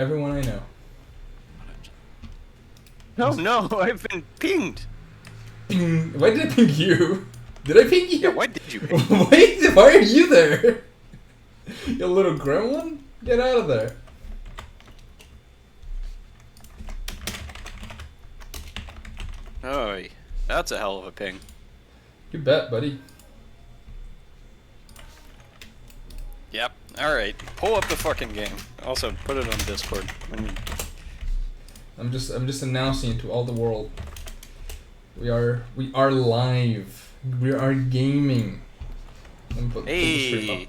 Everyone I know. Oh no, I've been pinged. Ping. Why did I ping you? Did I ping you? Yeah, why did you ping? Wait, why are you there? You little gremlin? Get out of there. Oh, that's a hell of a ping. You bet, buddy. Yep. Alright, pull up the fucking game. Also, put it on Discord. I'm just announcing it to all the world. We are live. We are gaming. Put the stream Hey! up.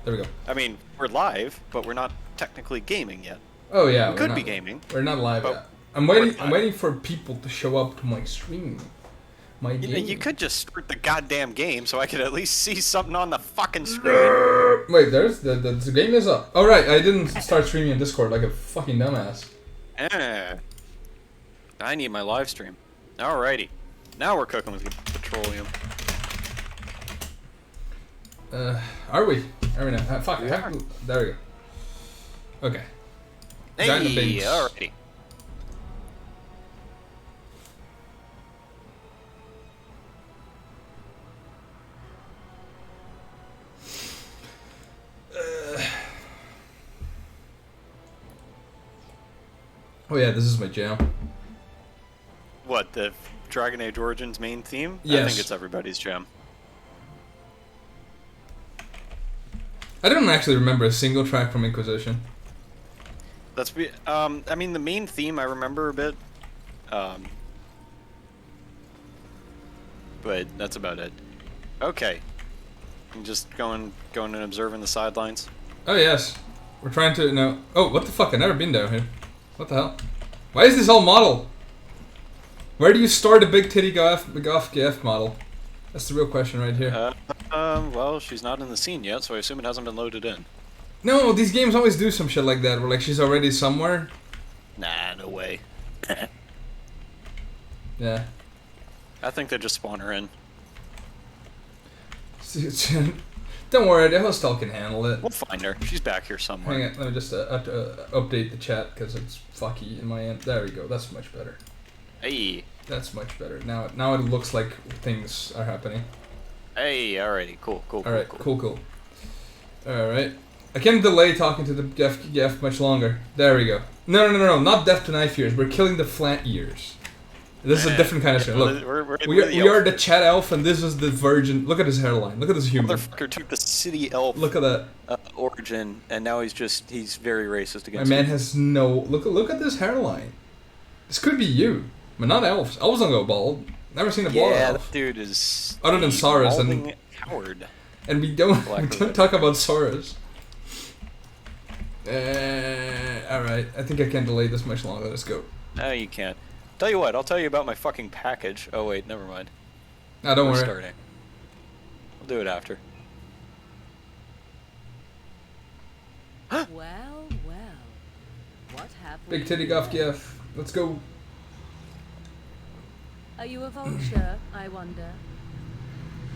There we go. I mean, we're live, but we're not technically gaming yet. Oh yeah, We could be gaming. We're not live but yet. I'm waiting for people to show up to my stream. My You know, game. you could just start the goddamn game so I could at least see something on the fucking screen. Wait, the game is up. Oh right, I didn't start streaming on Discord like a fucking dumbass. I need my live stream. Alrighty. Now we're cooking with petroleum. Are we? Are we not? Fuck. We are. There we go. Okay. Hey, Dynabase. alrighty. Oh yeah, this is my jam. What, the Dragon Age Origins main theme? Yes. I think it's everybody's jam. I don't actually remember a single track from Inquisition. I mean, the main theme I remember a bit. But that's about it. Okay. I'm just going and observing the sidelines. Oh yes, we're trying to no. Oh, what the fuck? I've never been down here. What the hell? Why is this all model? Where do you store the big titty Goth GF model? That's the real question right here. Well, she's not in the scene yet, so I assume it hasn't been loaded in. No, these games always do some shit like that, where like she's already somewhere. Nah, no way. Yeah. I think they just spawn her in. Don't worry, the hostel can handle it. We'll find her. She's back here somewhere. Hang on, let me just update the chat because it's fucky in my end. There we go. That's much better. Hey. That's much better. Now it looks like things are happening. Hey, alrighty. Cool. Alright, cool. Alright. I can't delay talking to the Gef much longer. There we go. No, not deaf to knife ears. We're killing the flat ears. This is a different kind of stream. Look, we are the chat elf, and this is the virgin. Look at his hairline. Look at this human. Motherfucker took the city elf. Look at that. Origin, and now he's very racist against. My man has no. Look at this hairline. This could be you, but not elves. Elves don't go bald. Never seen a bald elf. Yeah, that dude is. Other than Saurus and coward. And we don't talk about Saurus. Alright, I think I can't delay this much longer. Let's go. No, you can't. Tell you what, I'll tell you about my fucking package. Oh wait, never mind. No, don't worry. Starting. We'll do it after. Well. What have we? Big titty Goth GF. Let's go. Are you a vulture, I wonder?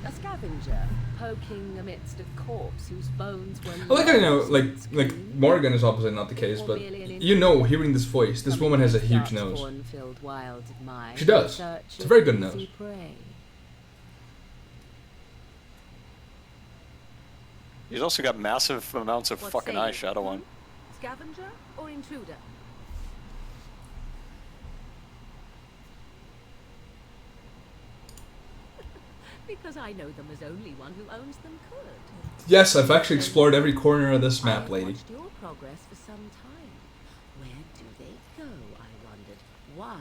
A scavenger, poking amidst a corpse whose bones were... I like how, you know, like Morgan is obviously not the case, but you know, hearing this voice, this woman has a huge nose. She does. It's a very good nose. He's also got massive amounts of fucking eyeshadow on. Scavenger or intruder? Because I know them as only one who owns them could. Yes, I've actually explored every corner of this map, lady. I've watched your progress for some time. Where do they go, I wondered. Why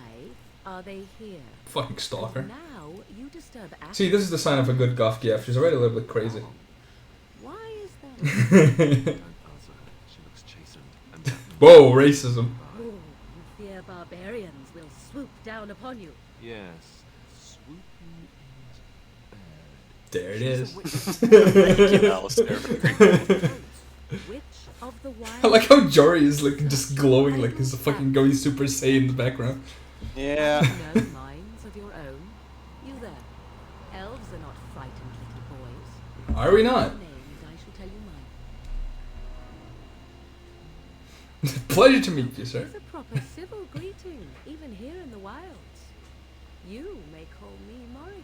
are they here? Fucking stalker. And now you disturb. See, this is the sign of a good Goth GF. She's already a little bit crazy. Why is that? Whoa, racism. Oh, you fear barbarians will swoop down upon you. Yes. Swoopy and There it is. Thank you, Alistair. Which of the wild I like how Jory is like just glowing, like he's fucking going Super Saiyan in the background. Yeah. no minds of your own? You there. Elves are not frightened little boys. Are we not? Names, I shall tell you mine. Pleasure to meet you, sir. It's a proper civil greeting, even here in the wilds. You may call me Morrigan.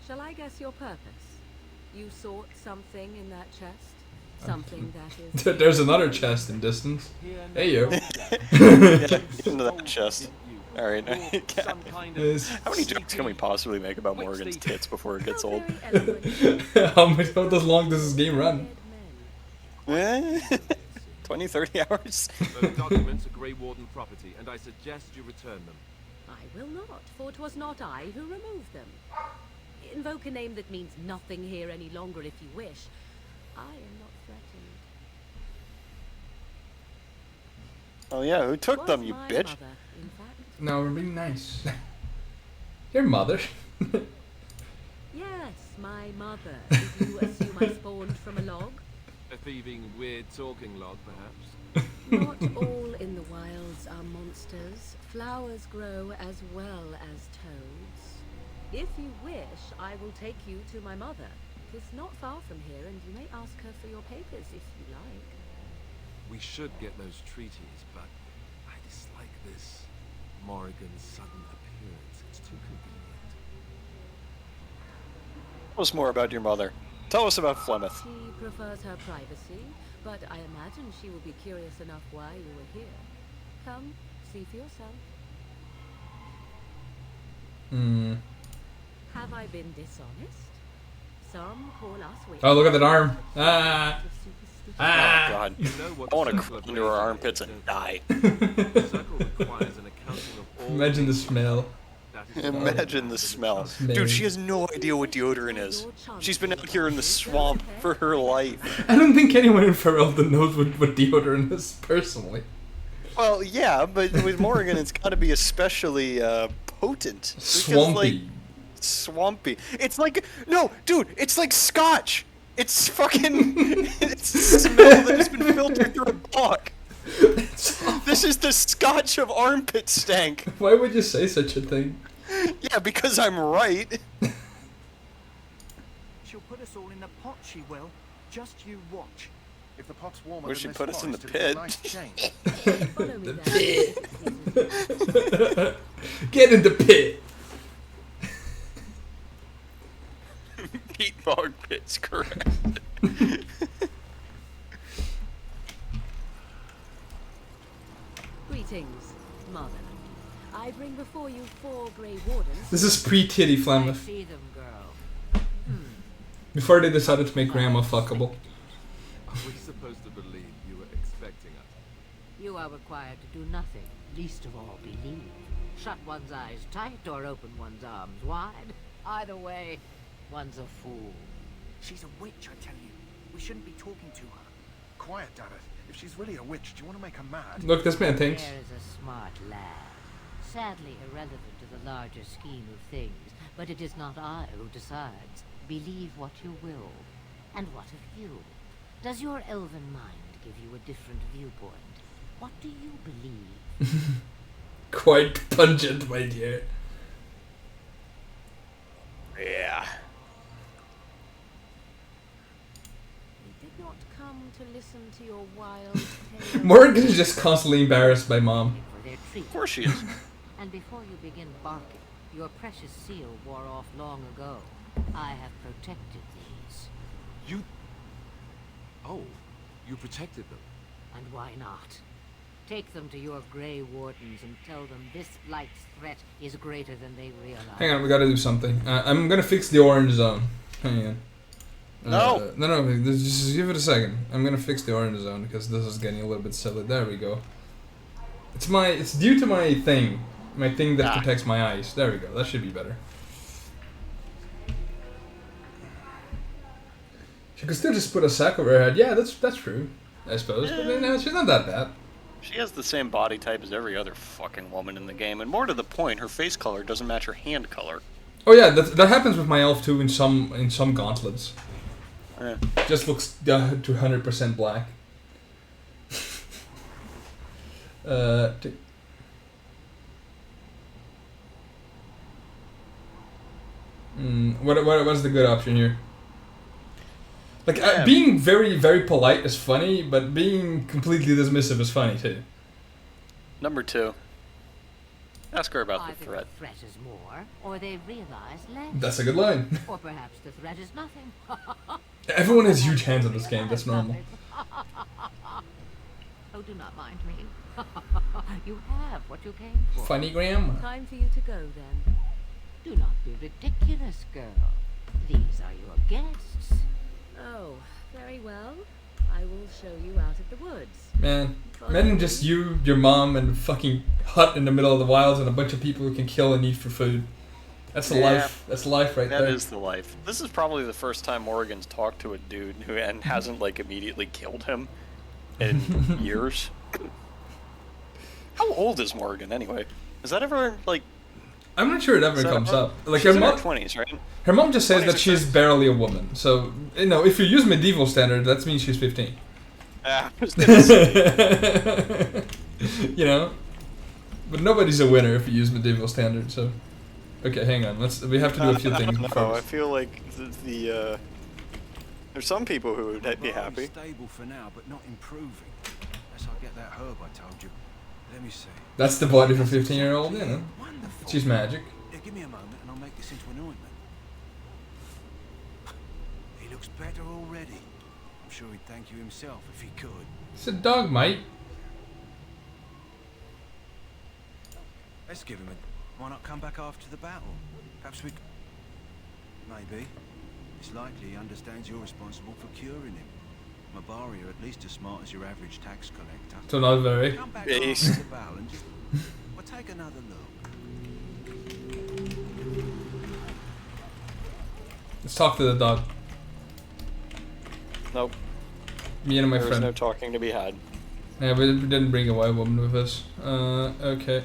Shall I guess your purpose? You sought something in that chest? Something that is... There's another chest in distance. Hey, yo. Yeah, get into that chest. Alright. How many jokes can we possibly make about Morgan's tits before it gets old? How long does this game run? 20, 30 hours? Those documents are Grey Warden property, and I suggest you return them. I will not, for 'twas not I who removed them. Invoke a name that means nothing here any longer if you wish. I am not threatened. Oh yeah, who took them, you My bitch? mother, in fact. No, we're being nice. Your mother. Yes, my mother. Did you assume I spawned from a log? A thieving, weird talking log, perhaps. Not all in the wilds are monsters. Flowers grow as well as toads. If you wish, I will take you to my mother. 'Tis not far from here, and you may ask her for your papers if you like. We should get those treaties, but I dislike this Morrigan's sudden appearance. It's too convenient. Tell us more about your mother. Tell us about Flemeth. She prefers her privacy, but I imagine she will be curious enough why you were here. Come, see for yourself. Have I been dishonest? Some call us witches. Oh, look at that arm. Ah. Oh god. You know what I want to the circle crawl of into her razor armpits is, and don't die. you? The circle requires an accounting of all Imagine the smell. that is Imagine the smell. Smell. Dude, she has no idea what deodorant is. She's been out here in the swamp for her life. I don't think anyone in Ferelden knows what deodorant is, personally. Well, yeah, but with Morrigan, it's got to be especially potent. Because, Swampy. like, swampy. It's like, no, dude, it's like scotch. It's fucking, it's smell that has been filtered through a bog. This is the scotch of armpit stank. Why would you say such a thing? Yeah, because I'm right. She'll put us all in the pot, she will. Just you watch. If the pot's warmer Or than she this put us in the forest, it'll be a pit. nice change. Follow me The there. Get in the pit. Pete bog pit's correct. Greetings, mother. I bring before you 4 Grey Wardens. This is pre-Tiddy I Flemeth. see them, girl. Before they decided to make Grandma fuckable. Are we supposed to believe you were expecting us? You are required to do nothing, least of all believe. Shut one's eyes tight or open one's arms wide. Either way, one's a fool. She's a witch, I tell you. We shouldn't be talking to her. Quiet, damn it. If she's really a witch, do you want to make her mad? Look, this man thinks. There is a smart lad. Sadly irrelevant to the larger scheme of things, but it is not I who decides. Believe what you will. And what of you? Does your elven mind give you a different viewpoint? What do you believe? Quite pungent, my dear. Yeah. We did not come to listen to your wild tales. Morgan is just constantly embarrassed by Mom. For their treat. Of course she is. And before you begin barking, your precious seal wore off long ago. I have protected these. You... Oh, you protected them. And why not? Take them to your Grey Wardens and tell them this Blight's threat is greater than they realize. Hang on, we gotta do something. I'm gonna fix the orange zone. Hang on. No. No, just give it a second. I'm gonna fix the orange zone because this is getting a little bit silly. There we go. It's due to my thing. My thing that protects my eyes. There we go. That should be better. She could still just put a sack over her head. Yeah, that's true. I suppose. But no, she's not that bad. She has the same body type as every other fucking woman in the game, and more to the point, her face color doesn't match her hand color. Oh yeah, that happens with my elf too in some gauntlets. Yeah. Just looks 200% black. What's the good option here? Like, Yeah. being very, very polite is funny, but being completely dismissive is funny too. Number 2. Ask her about the Either threat. the threat is more, or they realize less. That's a good line. Or perhaps the threat is nothing. Everyone has huge hands in this game, that's normal. Oh, do not mind me. You have what you came for. Funny grandma. Time for you to go then. Do not be ridiculous, girl. These are your guests. Oh, very well. I will show you out of the woods. Man, imagine just you, your mom, and a fucking hut in the middle of the wilds and a bunch of people who can kill and eat for food. That's the Yeah. life. That's life right That there. is the life. This is probably the first time Morgan's talked to a dude who and hasn't like immediately killed him in years. How old is Morgan anyway? Is that ever like? I'm not sure it ever is that comes ever- up. Like she's her in her mom, 20s, right? her mom just says 20s that or she's 30s? barely a woman. So if you use medieval standard, that means she's 15. I was gonna say, You know, but nobody's a winner if you use medieval standard. So, okay, hang on. We have to do a few things. No, before I feel like there's some people who would be happy. Stable for now, but not improving. Unless I get that herb I told you. Let me see. That's the body of a 15-year-old. You know, Wonderful. she's magic. Yeah, give me a moment and I'll make this into an ointment. He looks better already. I'm sure he'd thank you himself if he could. It's a dog, mate. Let's give him a... Why not come back after the battle? Perhaps we... Maybe. It's likely he understands you're responsible for curing him. Mabari are at least as smart as your average tax collector. So not very. Come back Yes. after the battle and just... We'll take another look. Let's talk to the dog. Nope, Me and my there was friend. no talking to be had. Yeah, we didn't bring a white woman with us. Okay.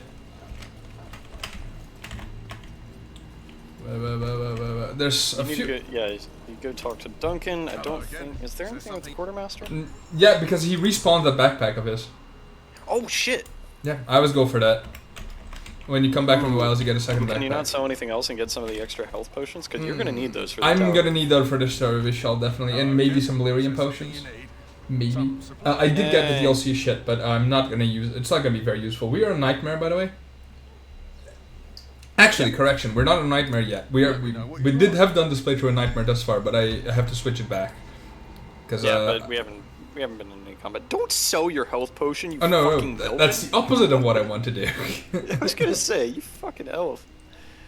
There's a You need few. to go, yeah, you go talk to Duncan. I don't think. Is there anything with the quartermaster? Yeah, because he respawned that backpack of his. Oh shit! Yeah, I always go for that. When you come back from the wilds, you get a second Can you not backpack. sell anything else and get some of the extra health potions? Because you're gonna need those for the I'm tower. gonna need that for the story visual, definitely, and maybe some lyrium potions. Maybe. I did get the DLC shit, but I'm not gonna use it. It's not gonna be very useful. We are a nightmare, by the way. Actually, correction, we're not a nightmare yet. We did have done this playthrough a nightmare thus far, but I have to switch it back. Cause, Yeah, but we haven't been in any combat. Don't sell your health potion, you oh no, fucking no, elf. that's the opposite of what I want to do. I was gonna say, you fucking elf.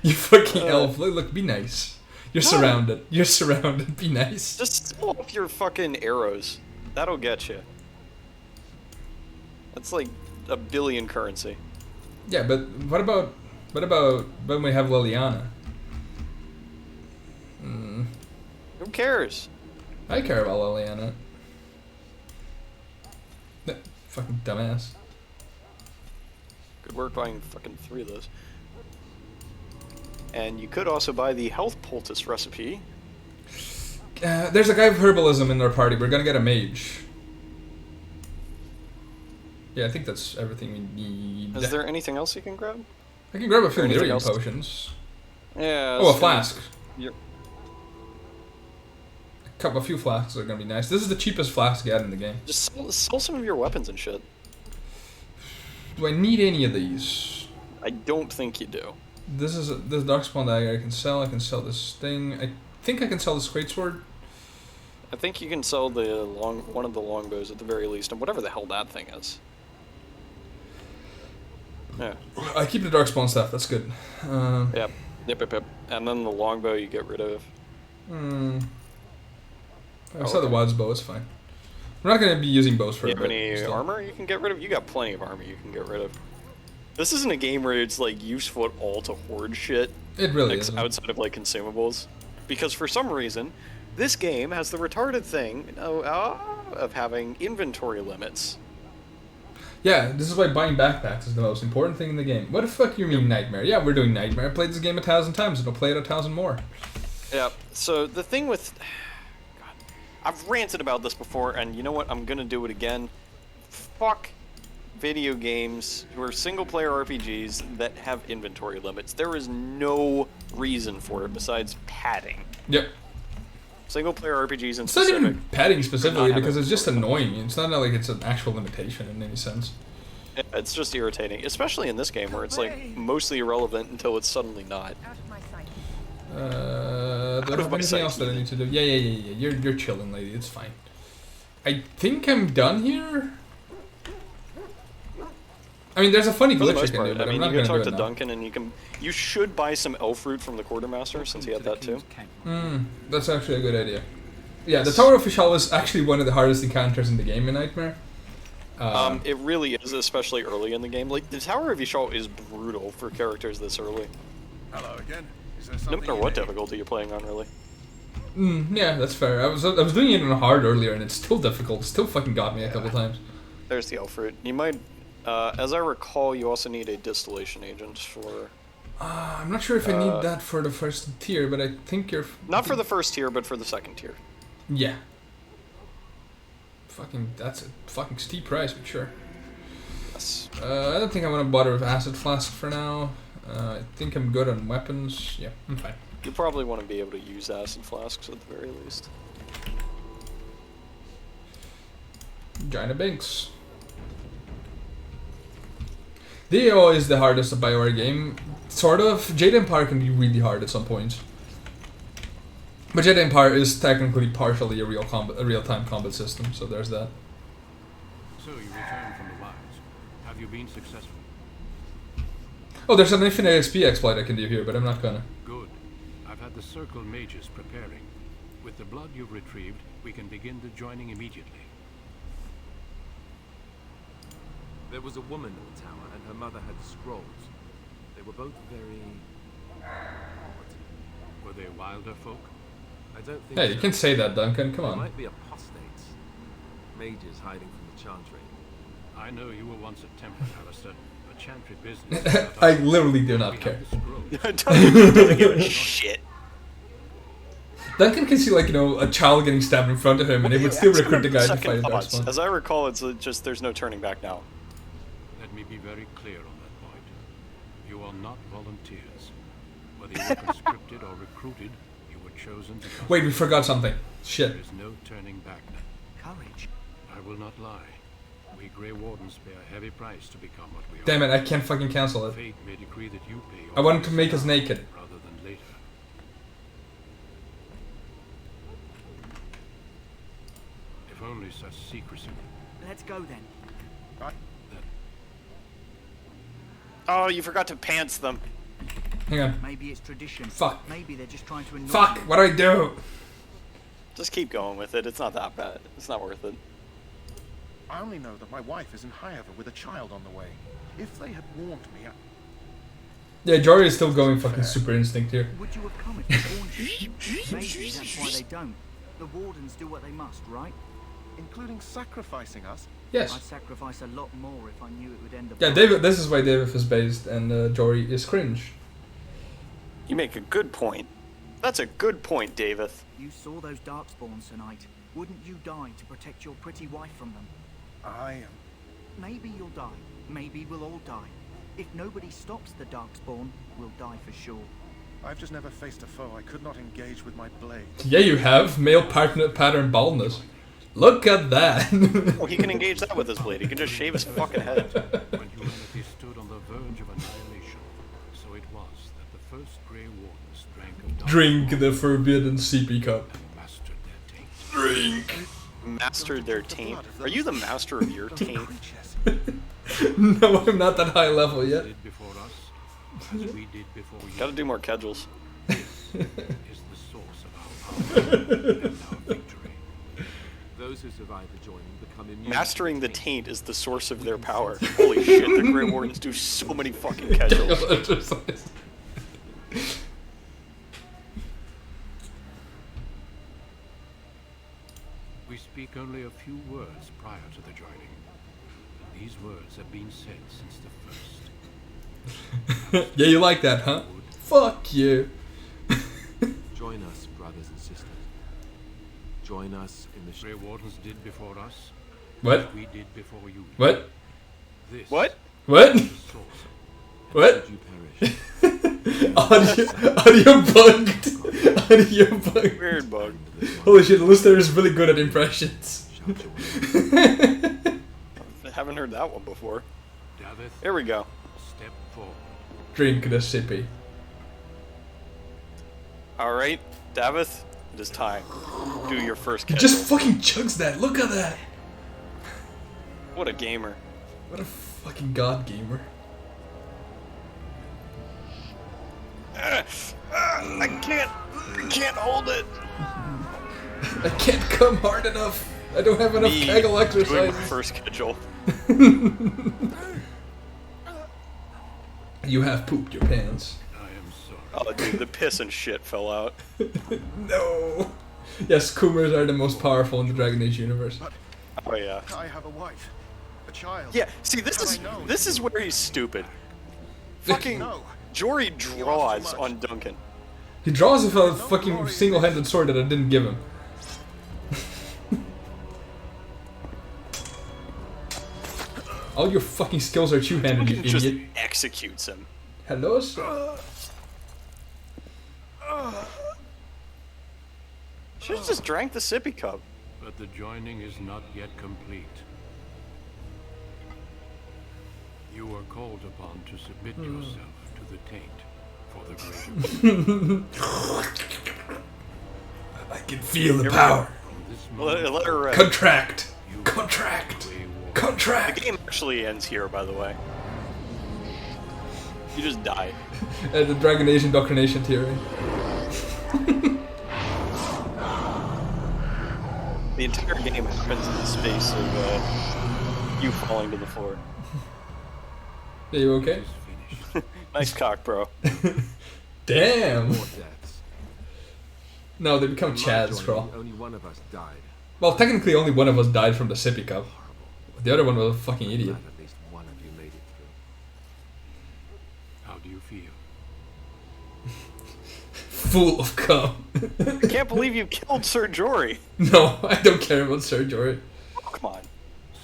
You fucking elf, look, be nice. You're surrounded. You're surrounded, be nice. Just sell off your fucking arrows. That'll get you. That's like a billion currency. Yeah, but what about when we have Liliana? Who cares? I care about Liliana. Fucking dumbass. Good work buying fucking 3 of those. And you could also buy the health poultice recipe. There's a guy with herbalism in our party. We're gonna get a mage. Yeah, I think that's everything we need. Is there anything else you can grab? I can grab a few anything lyrium else? potions. Yeah. Oh, a so flask. you're- A few flasks are gonna be nice. This is the cheapest flask you had in the game. Just sell some of your weapons and shit. Do I need any of these? I don't think you do. This is this darkspawn dagger I can sell. I can sell this thing. I think I can sell this greatsword. I think you can sell the one of the longbows at the very least, and whatever the hell that thing is. Yeah. I keep the darkspawn stuff. That's good. Yep. Yep. And then the longbow you get rid of. I saw the Wad's bow. It's fine. We're not gonna be using bows for Do a you have bit. any still. armor you can get rid of? You got plenty of armor you can get rid of. This isn't a game where it's like useful at all to hoard shit. It really is. Outside of like consumables, because for some reason, this game has the retarded thing of having inventory limits. Yeah, this is why buying backpacks is the most important thing in the game. What the fuck you mean Nightmare? Yeah, we're doing Nightmare. I played this game 1,000 times, and I'll play it 1,000 more. Yeah. So the thing with, God, I've ranted about this before, and you know what? I'm gonna do it again. Fuck video games or single-player RPGs that have inventory limits. There is no reason for it besides padding. Yep. Single player RPGs in It's not specific. even petting specifically have because it. it's just annoying. It's not like it's an actual limitation in any sense. It's just irritating, especially in this game where it's like mostly irrelevant until it's suddenly not. Do I have my anything sight, else that I even. need to do? Yeah. You're chilling, lady. It's fine. I think I'm done here. I mean, there's a funny For the glitch I most can do, part, but I I'm mean, not you can gonna do talk it to now. Duncan, and you should buy some elf fruit from the quartermaster since he had that too. That's actually a good idea. Yeah, the Tower of Fischl is actually one of the hardest encounters in the game in Nightmare. It really is, especially early in the game. Like the Tower of Yshal is brutal for characters this early. Hello again. Is there No something matter you what need? difficulty you're playing on, really. Yeah, that's fair. I was doing it on hard earlier, and it's still difficult. It still fucking got me a couple times. There's the elf fruit. You might, as I recall, you also need a distillation agent for. I'm not sure if I need that for the first tier, but I think you're... Not for the first tier, but for the second tier. Yeah. That's a fucking steep price, but sure. Yes. I don't think I want to bother with acid flask for now. I think I'm good on weapons. Yeah, I'm fine. You probably want to be able to use acid flasks at the very least. Gina Binks. DAO is the hardest BioWare game. Sort of. Jade Empire can be really hard at some points. But Jade Empire is technically partially a real-time combat system, so there's that. So you returned from the wilds. Have you been successful? Oh, there's an infinite XP exploit I can do here, but I'm not gonna. Good. I've had the Circle mages preparing. With the blood you've retrieved, we can begin the joining immediately. There was a woman in the tower, and her mother had scrolls. They were both very odd. Were they wilder folk? I don't think. Hey, you so. can say that, Duncan. Come They on. might be apostates. Mages hiding from the chantry. I know you were once a Templar, Alistair. A chantry business. is not I ours. literally do We not have care. the scrolls. Doesn't give a shit. Duncan can see, like, you know, a child getting stabbed in front of him, and he would still Ask recruit the him guy to second fight in thoughts. Darkspawn. As I recall, it's just there's no turning back now. Let me be very clear on that point. You are not volunteers. Whether you were conscripted or recruited, you were chosen to come. Wait, we forgot something. Shit. There is no turning back now. Courage. I will not lie. We Grey Wardens pay a heavy price to become what we are. Damn it, I can't fucking cancel it. Fate may decree that you pay. I wanted to make us naked. rather than later. If only such secrecy. Let's go then. Oh, you forgot to pants them. Hang on. Maybe it's tradition. Fuck. Maybe they're just trying to annoy Fuck, you. what do I do? Just keep going with it. It's not that bad. It's not worth it. I only know that my wife is in Highover with a child on the way. If they had warned me, Yeah, Jory is still going fucking super instinct here. Would you have come if they warned you? Maybe that's why they don't. The Wardens do what they must, right? including sacrificing us. Yes. I'd sacrifice a lot more if I knew it would end up. Yeah, David. This is why David is based and Jory is cringe. You make a good point. That's a good point, David. You saw those darkspawns tonight. Wouldn't you die to protect your pretty wife from them? I am. Maybe you'll die. Maybe we'll all die. If nobody stops the darkspawn, we'll die for sure. I've just never faced a foe I could not engage with my blade. Yeah, you have male pattern baldness. Look at that. Well, he can engage that with his blade. He can just shave his fucking head. When humanity stood on the verge of annihilation, so it was that the first Grey Wardens drank of dark Drink water the forbidden CP cup. and mastered their taint. Drink. Mastered their taint. Are you the master of your taint? Creatures. No, I'm not that high level yet. Did before us, as we did before you. Gotta do more cudgels. This is the source of our power and our victory. Those who survive the joining become immune. Mastering the taint is the source of their power. Holy shit, the Grey Wardens do so many fucking cudgels. We speak only a few words prior to the joining. And these words have been said since the first. Yeah, you like that, huh? Fuck you. Join us, brothers and sisters. Join us in the Grey Wardens did before us. What? As we did before you. What? This What? What? is the source. What? Should you perish? Audio bugged. Audio bugged. Weird bug. this one. Holy shit, the listener is really good at impressions. Shout your way. I haven't heard that one before. Davith, Here we go. step forward. Drink the sippy. Alright, Davith, it is time. Do your first He schedule. just fucking chugs that. Look at that. What a gamer. What a fucking god gamer. I can't hold it. I can't come hard enough. I don't have enough Kegel Doing exercises. my first schedule. You have pooped your pants. I am sorry. Oh, dude, the piss and shit fell out. No. Yes, Kumars are the most powerful in the Dragon Age universe. Oh yeah. I have a wife, a child. Yeah. See, this is where he's stupid. Fucking No. Jory draws on Duncan. He draws with a fucking single-handed sword that I didn't give him. All your fucking skills are two-handed, you Duncan just idiot. executes him. Hello, sir. Should've just drank the sippy cup. But the joining is not yet complete. You are called upon to submit yourself to the taint for the greater. I can feel the power. From this moment, Let her. Contract. you Contract. will walk The Contract. game actually ends here, by the way. You just die. The Dragon Age indoctrination theory. The entire game happens in the space of you falling to the floor. Are you okay? is finished. Nice cock, bro. Damn. More deaths. No, they become In my Chads, joining, bro. only one of us died. Well, technically only one of us died from the sippy cup. The other one was a fucking idiot. Glad at least one of you made it through. How do you feel? Full of cum. I can't believe you killed Sir Jory. No, I don't care about Sir Jory. Oh, come on.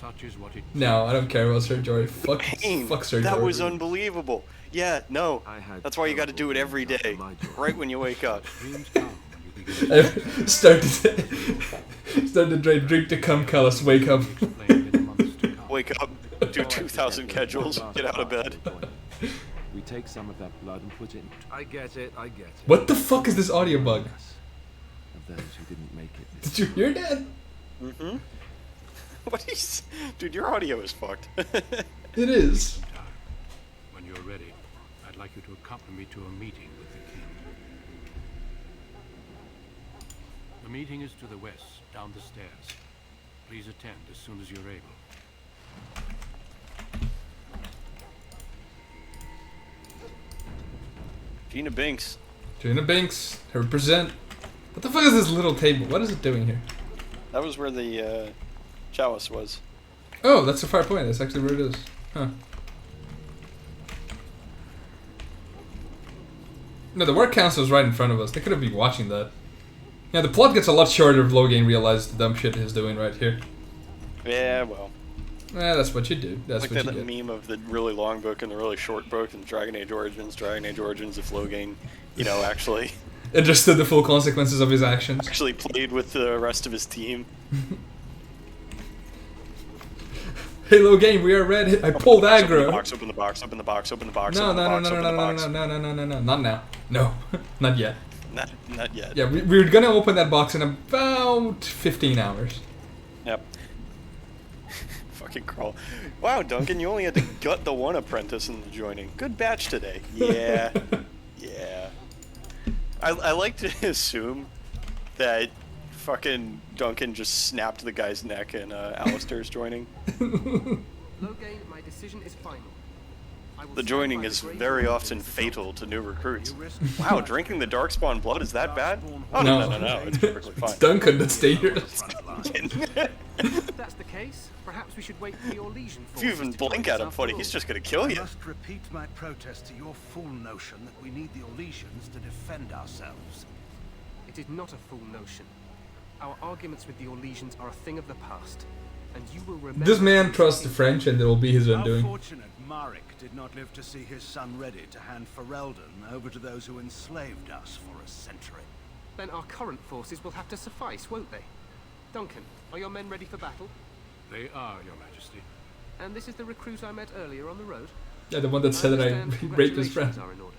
Such is what it No, I don't care about Sir Jory. Fuck, Pain. fuck Sir That Jory. was unbelievable. Yeah, no. I had That's why you gotta do it every terrible day. dreams after my job. Right when you wake up. dreams come when you begin I started to drink the cum, Callus. Wake up. to explain in the months to come. Wake up, do 2,000 kedgels, get out of bed. We take some of that blood and put it in. I get it, I get it. What the fuck is this audio bug? Of those who didn't make it. Did you hear that? Mm-hmm. What is... Dude, your audio is fucked. It is. Time. When you're ready, I'd like you to accompany me to a meeting with the king. The meeting is to the west, down the stairs. Please attend as soon as you're able. Gina Binks. Gina Binks, represent. What the fuck is this little table? What is it doing here? That was where the chalice was. Oh, that's a far point. That's actually where it is. Huh. No, the work council is right in front of us. They could have been watching that. Yeah, the plot gets a lot shorter if Logain realizes the dumb shit he's doing right here. Yeah, well. Yeah, that's what you do. That's Like what that you get. meme of the really long book and the really short book and Dragon Age Origins, if Logain, you know, actually Understood the full consequences of his actions. played with the rest of his team. Hey, Logain, we are red. I pulled Open the aggro. box, open the box, open the box, open the box, No, open the no, no, box, no, open no, the no, box. no, no, no, no, no, not now. No, not yet. Not yet. Yeah, we're gonna open that box in about 15 hours. Yep. Fucking crawl. Wow, Duncan, you only had to gut the one apprentice in the joining. Good batch today. Yeah. Yeah. I like to assume that fucking Duncan just snapped the guy's neck in Alistair's joining. Logain, my decision is final. I will The stand joining by is the great very order often of the fatal to new recruits. You risk Wow, drinking the Darkspawn blood, is that bad? Oh, no, no, no, no, it's perfectly It's fine. Duncan that's dangerous. If that's the case, perhaps we should wait for the Orlesian If you forces even to join blink us at him, after buddy, all. he's just gonna kill I you. must repeat my protest to your fool notion that we need the Orlesians to defend ourselves. It is not a full notion. Our arguments with the Orlesians are a thing of the past, and you will remember... This man trusts the French and it will be his How undoing. fortunate Marek did not live to see his son ready to hand Ferelden over to those who enslaved us for a century. Then our current forces will have to suffice, won't they? Duncan, are your men ready for battle? They are, Your Majesty. And this is the recruit I met earlier on the road? Yeah, the one that said that I understand raped his friend. congratulations are in order.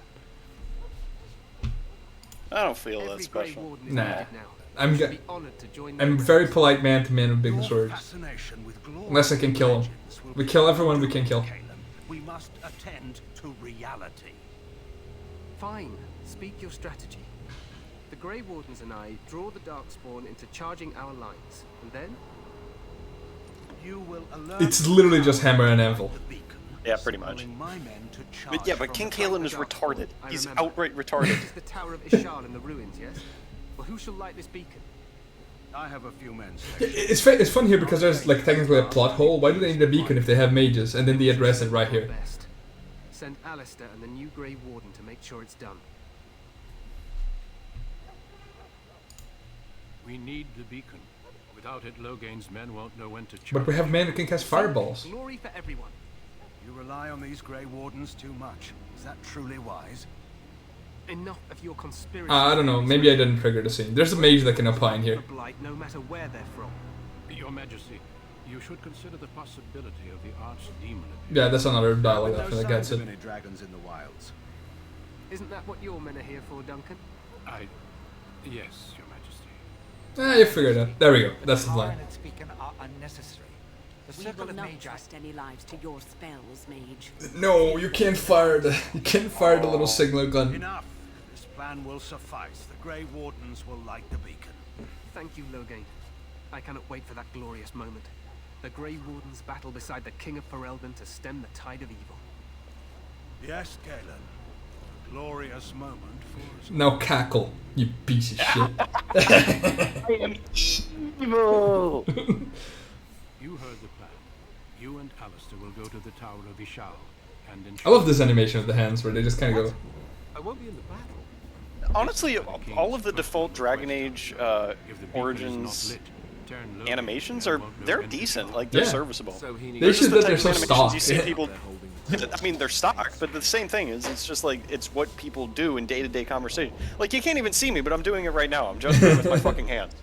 I don't feel that Every Grey special. Warden is Nah. needed now. I'm You should g- be honored to join I'm their very ranks. polite man to man with big swords. Fascination with glory Unless I can kill him. legends will We kill everyone we can kill. Caleb, we must attend to reality. Fine. Speak your strategy. The Grey Wardens and I draw the Darkspawn into charging our lines, and then You will alert It's literally the just power hammer and of anvil. the beacon, Yeah, pretty much. summoning my men to charge But yeah, but from King the Kalen is Darkspawn, retarded. I He's remember. outright retarded. This is the Tower of Ishal in the ruins, yes? Well, who shall light this beacon? I have a few men It's fun here because there's like technically a plot hole. Why do they need a beacon if they have mages? And then they address it right here. Best. Send Alistair and the new Grey Warden to make sure it's done. We need the beacon. Without it, Loghain's men won't know when to charge. But we have men who can cast fireballs. Glory for everyone. You rely on these Grey Wardens too much. Is that truly wise? Enough of your conspiracy. I don't know, maybe I didn't trigger the scene. There's a mage that can opine here. For Blight, no matter where they're from. Your Majesty, you should consider the possibility of the archdemon. Yeah, that's another dialogue No after that signs gets of it. any dragons in the wilds. Isn't that what your men are here for, Duncan? Yes, Your Majesty. Ah, you figured it out. There we go. That's the Power line. and its beacon are unnecessary. The We circle will of not magi. trust any lives to your spells, mage. No, you can't fire the little signal gun. Enough. This plan will suffice. The Grey Wardens will light the beacon. Thank you, Loghain. I cannot wait for that glorious moment. The Grey Wardens battle beside the King of Ferelden to stem the tide of evil. Yes, Galen. Glorious moment for us. Now cackle, you piece of shit. I am evil. You heard the plan. You and Alistair will go to the Tower of Ishal and I ensure love this animation of the hands where they just kind of go. I won't be in the battle. Honestly, all of the default Dragon Age Origins animations they're decent. Like they're Yeah. serviceable. So he They needs should the that type they're of so animations stock. you see Yeah. people. I mean, they're stock, but the same thing is, it's just like it's what people do in day-to-day conversation. Like you can't even see me, but I'm doing it right now. I'm gesturing with my fucking hands.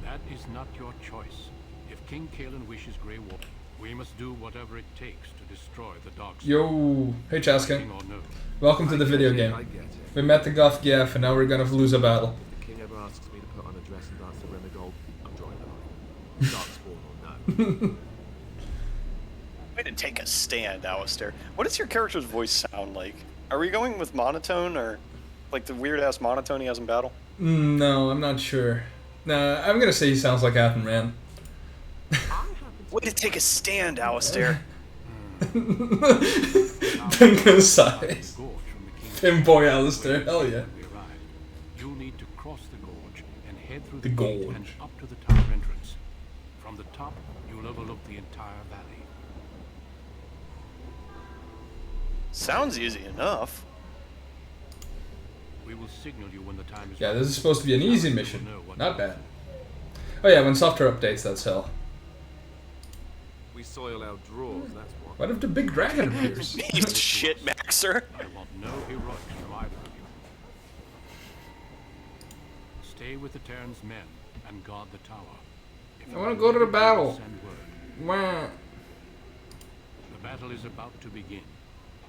That is not your choice. If King Kalen wishes Grey Warden, we must do whatever it takes to destroy the Darkspawn. Yo, hey Chaska. King or no. Welcome to the video game. We met the Goth Gaff and now we're gonna lose a battle. If the king ever asks me to put on a dress and dance to Remigold, I'm drawing the line. Darkspawn or no. Way to take a stand, Alistair. What does your character's voice sound like? Are we going with monotone or like the weird-ass monotone he has in battle? No, I'm not sure. Nah, I'm gonna say he sounds like Athen Rand. Way to take a stand, Alistair. Duncan sighs. Boy, Alistair, hell yeah. You'll need to cross the gorge and head through The the gate gorge. and up to the tower entrance. From the top, you'll overlook the entire valley. Sounds easy enough. We will signal you when the time is Yeah, right. this is supposed to be an easy Alistair mission. will know what Not to do. bad. Oh yeah, when software updates, that's hell. We soil our drawers, that's what. What if the big dragon appears? He's shit, Maxer. I want no heroics from either of you. Stay with the Terran's men and guard the tower. If you I wanna are go to the needed, battle. send word. Wah. The battle is about to begin.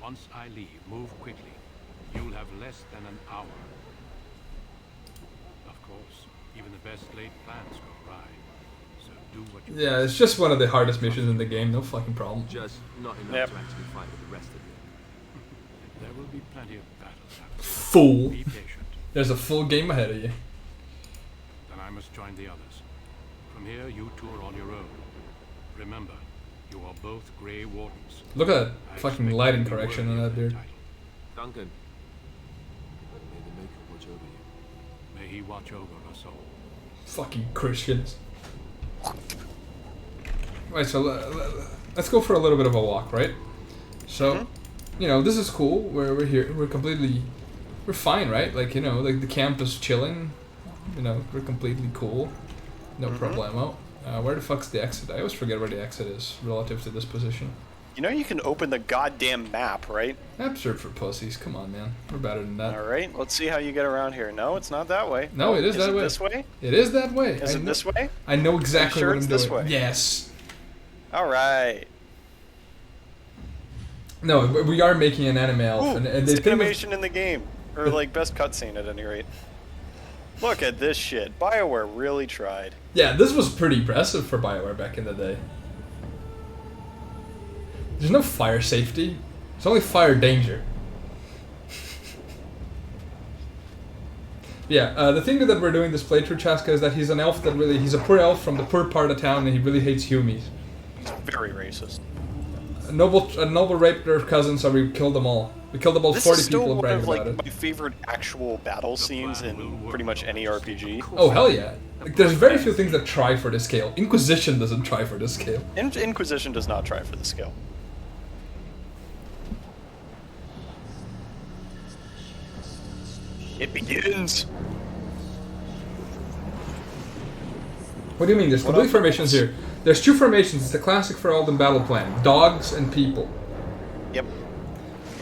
Once I leave, move quickly. You'll have less than an hour. Of course, even the best laid plans go awry. So do what you Yeah, it's just one of the hardest missions in the game, no fucking problem. Just not enough Yep. to actually fight with the rest of you. There will be plenty of battles happening. Fool. Be patient. There's a full game ahead of you. Then I must join the others. From here, you two are on your own. Remember, you are both Grey Wardens. Look at that I fucking expect lighting you to be correction on worthy that of dude. title. Duncan, may the Maker watch over you. May he watch over us all. Fucking Christians. Right, so let's go for a little bit of a walk, right? So, you know, this is cool. We're here. We're fine, right? Like, you know, like the camp is chilling. You know, we're completely cool. No problemo. Where the fuck's the exit? I always forget where the exit is relative to this position. You know you can open the goddamn map, right? Maps are for pussies. Come on, man. We're better than that. All right, let's see how you get around here. No, it's not that way. No, it is that way. This way? It is that way. Is it this way? I know exactly sure what I'm it's doing. this way? Yes. All right. No, we are making an anime elf, Ooh, and it's they think animation in the game, or like best cutscene at any rate. Look at this shit. BioWare really tried. yeah, this was pretty impressive for BioWare back in the day. There's no fire safety. It's only fire danger. Yeah, the thing that we're doing this playthrough, Chaska, is that he's an elf that really... He's a poor elf from the poor part of town, and he really hates humies. He's very racist. A noble raped their cousin, so we killed them all. We killed about 40 people and bragged about it. My favorite actual battle scenes in pretty much any RPG. Oh, hell yeah. Like, there's very few things that try for this scale. Inquisition doesn't try for this scale. Inquisition does not try for the scale. It begins. What do you mean? There's complete formations here. There's two formations. It's the classic Ferelden battle plan. Dogs and people. Yep.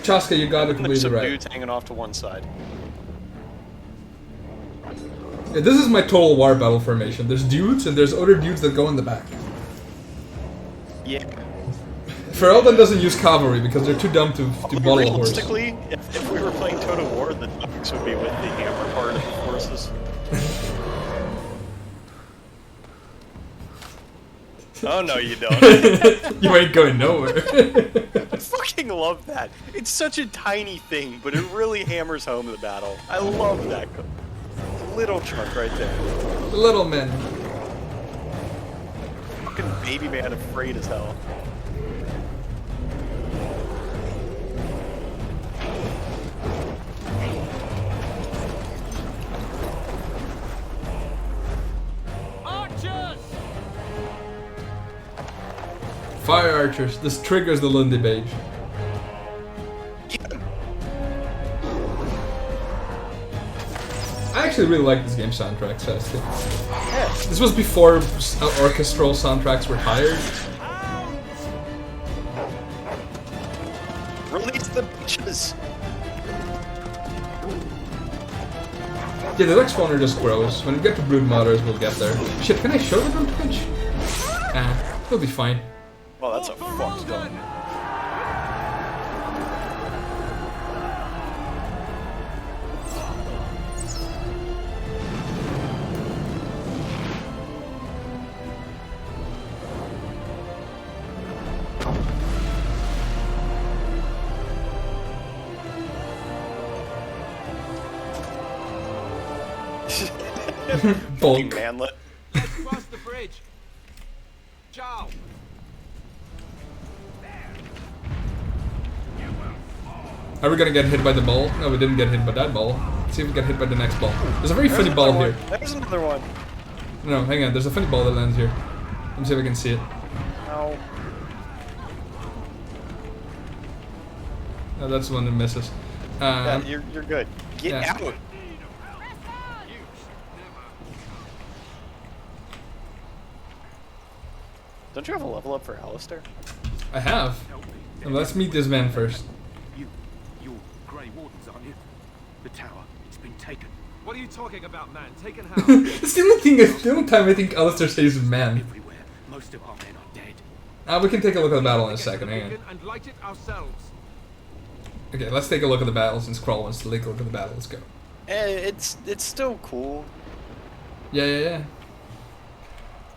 Chaska, you got it There's completely some right. dudes hanging off to one side. Yeah, this is my total war battle formation. There's dudes and there's other dudes that go in the back. Yeah. Ferelden doesn't use cavalry because they're too dumb to bottle a horse. Realistically, if we were playing Total War, the dogs would be with the hammer part of the forces. Oh no, you don't. You ain't going nowhere. I fucking love that. It's such a tiny thing, but it really hammers home the battle. I love that little chunk right there. The little men. Fucking baby man afraid as hell. Fire archers. This triggers the Lundy Beige. I actually really like this game soundtrack, Sasuke. Yeah. This was before orchestral soundtracks were tired. Release the bitches. Yeah, the next spawner just grows. When we get to Brood Mothers, we'll get there. Shit, can I show them on Twitch? Ah, it'll be fine. Well, that's a fucked gun. Bulk. Manlet. Let's cross the bridge. Ciao. Are we gonna get hit by the ball? No, we didn't get hit by that ball. Let's see if we get hit by the next ball. There's a very funny ball here. There's another one. No, hang on. There's a funny ball that lands here. Let me see if I can see it. No. No, that's the one that misses. Yeah, you're good. Get yeah. out. Don't you have a level up for Alistair? I have. Now, let's meet this man first. You're Grey Wardens, aren't you? The tower, it's been taken. What are you talking about, man? Taken how? It's the only time I think Alistair says man. Everywhere. Most of our men are dead. We can take a look at the battle in a second. Hang on. And light it ourselves. Okay, let's take a look at the battle since Crawl wants to take a look at the battle. Let's go. It's still cool. Yeah.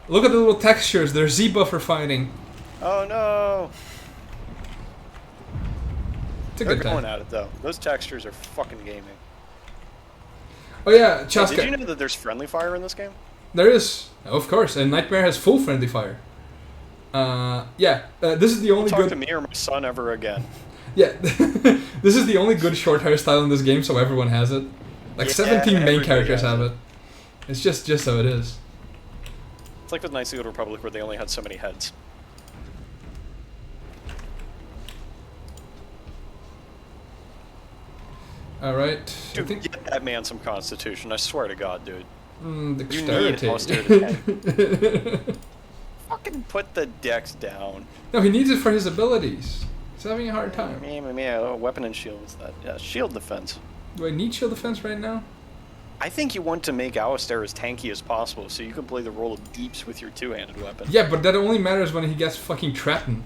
Look at the little textures. They're Z-buffer fighting. Oh no. It's a They're good going time. at it though. Those textures are fucking gaming. Oh yeah, Hey, Chaska. did you know that there's friendly fire in this game? There is, of course, and Nightmare has full friendly fire. This is the only Don't talk good. to me or my son ever again. Yeah, this is the only good short hairstyle in this game, so everyone has it. Like Yeah, 17 main everybody characters has have it. it. It's just how it is. It's like with Knights of the Old Republic where they only had so many heads. All right. Dude, get that man some constitution. I swear to God, dude. Dexterity. You need austerity. Fucking put the dex down. No, he needs it for his abilities. He's having a hard time. Weapon and shield is that. Yeah, shield defense. Do I need shield defense right now? I think you want to make Alistair as tanky as possible so you can play the role of deeps with your two-handed weapon. Yeah, but that only matters when he gets fucking threatened.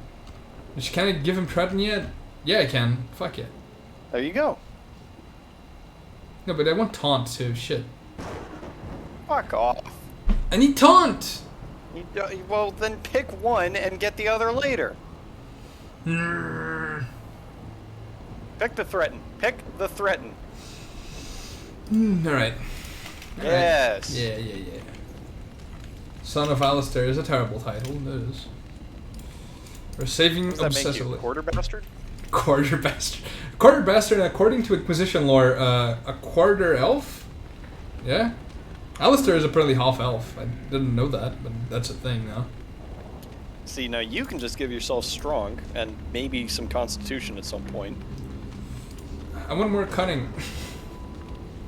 Which, can I give him threaten yet? Yeah, I can. Fuck it. There you go. No, but I want taunt too. Shit. Fuck off. I need taunt! Well, then pick one and get the other later. Pick the threaten. Pick the threaten. Alright. Yes. Yeah. Son of Alistair is a terrible title. It is. We're saving Does that make you obsessively. a quarter bastard? Quarter bastard. Quarter bastard, according to Inquisition lore, a quarter elf? Yeah? Alistair is apparently half elf. I didn't know that, but that's a thing now. See, now you can just give yourself strong and maybe some constitution at some point. I want more cunning.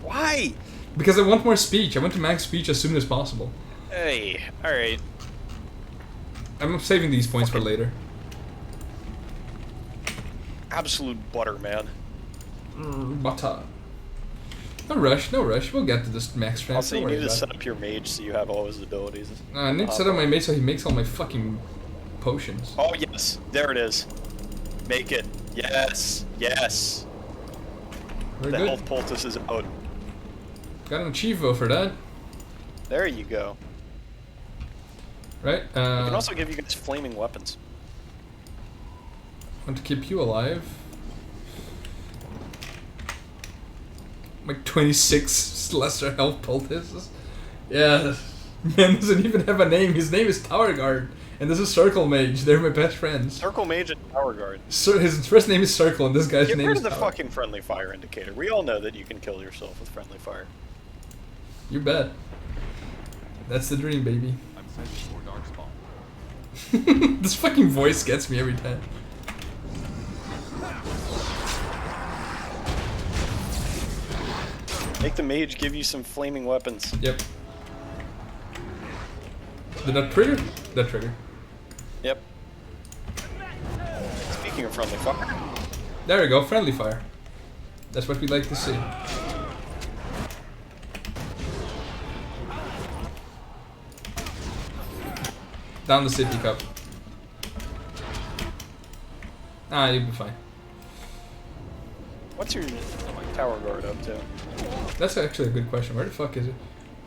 Why? Because I want more speech. I want to max speech as soon as possible. Hey, alright. I'm saving these points for later. Absolute butter, man. Butter. No rush. We'll get to this max strength. Also, you Don't worry need to about set up your mage so you have all his abilities. it. I need to set up my mate so he makes all my fucking potions. Oh, yes. There it is. Make it. Yes. Yes. Very The good. health poultice is out. Got an achievo for that. There you go. Right? I can also give you guys flaming weapons. Want to keep you alive. Like 26 lesser health poultices. Yeah. Man doesn't even have a name. His name is Tower Guard. And this is Circle Mage. They're my best friends. Circle Mage and Tower Guard. His first name is Circle and this guy's Get name rid is of the Tower. fucking friendly fire indicator. We all know that you can kill yourself with friendly fire. You bet. That's the dream, baby. I'm sensing more darkspawn. This fucking voice gets me every time. Make the mage give you some flaming weapons. Yep. Did that trigger? That trigger. Yep. Speaking of friendly fire. There we go, friendly fire. That's what we like to see. Down the sippy cup. Ah, you'll be fine. What's your Tower Guard up to? That's actually a good question. Where the fuck is it?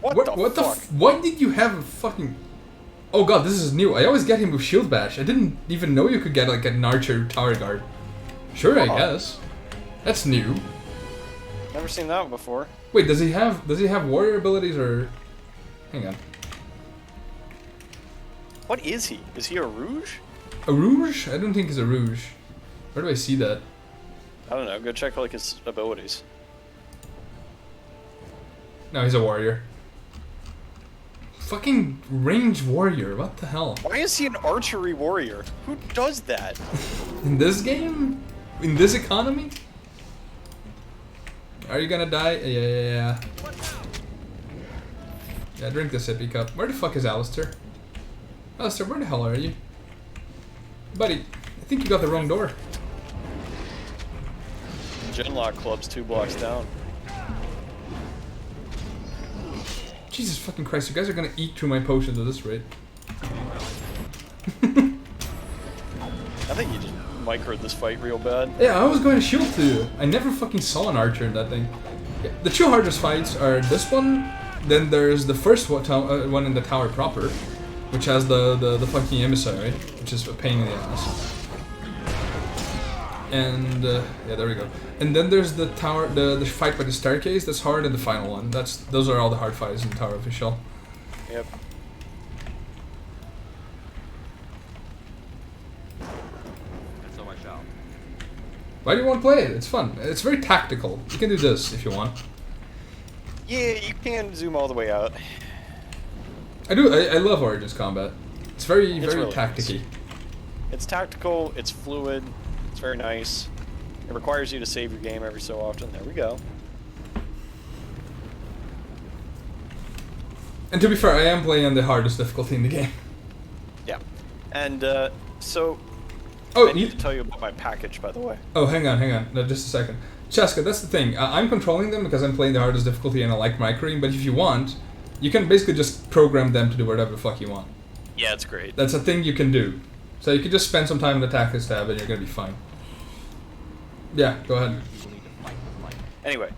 What the fuck? Why did you have a fucking... Oh god, this is new. I always get him with shield bash. I didn't even know you could get like an archer tower guard. Sure, I guess. That's new. Never seen that before. Wait, does he have warrior abilities or... Hang on. What is he? Is he a rouge? A rouge? I don't think he's a rouge. Where do I see that? I don't know. Go check like his abilities. No, he's a warrior. Fucking range warrior, what the hell? Why is he an archery warrior? Who does that? In this game? In this economy? Are you gonna die? Yeah. Yeah, drink the sippy cup. Where the fuck is Alistair? Alistair, where the hell are you? Buddy, I think you got the wrong door. Genlock Club's 2 blocks down. Jesus fucking Christ, you guys are gonna eat through my potions at this rate. I think you just microed this fight real bad. Yeah, I was going to shield too. I never fucking saw an archer in that thing. Yeah, the two hardest fights are this one, then there's the first one in the tower proper, which has the fucking emissary, which is a pain in the ass. And yeah, there we go. And then there's the tower, the fight by the staircase. That's hard, and the final one. Those are all the hard fights in Tower of Ishal. Yep. And so I shall. Why do you want to play it? It's fun. It's very tactical. You can do this if you want. Yeah, you can zoom all the way out. I do. I love Origins combat. It's very really tacticky. nice. It's tactical. It's fluid. It's very nice. It requires you to save your game every so often. There we go. And to be fair, I am playing on the hardest difficulty in the game. Yeah. And so Oh, I need to tell you about my package, by the way. Oh, hang on. No, just a second. Cheska, that's the thing. I'm controlling them because I'm playing the hardest difficulty and I like microing, but if you want, you can basically just program them to do whatever the fuck you want. Yeah, it's great. That's a thing you can do. So you can just spend some time in the tactics tab and you're gonna be fine. Yeah, go ahead. Anyway,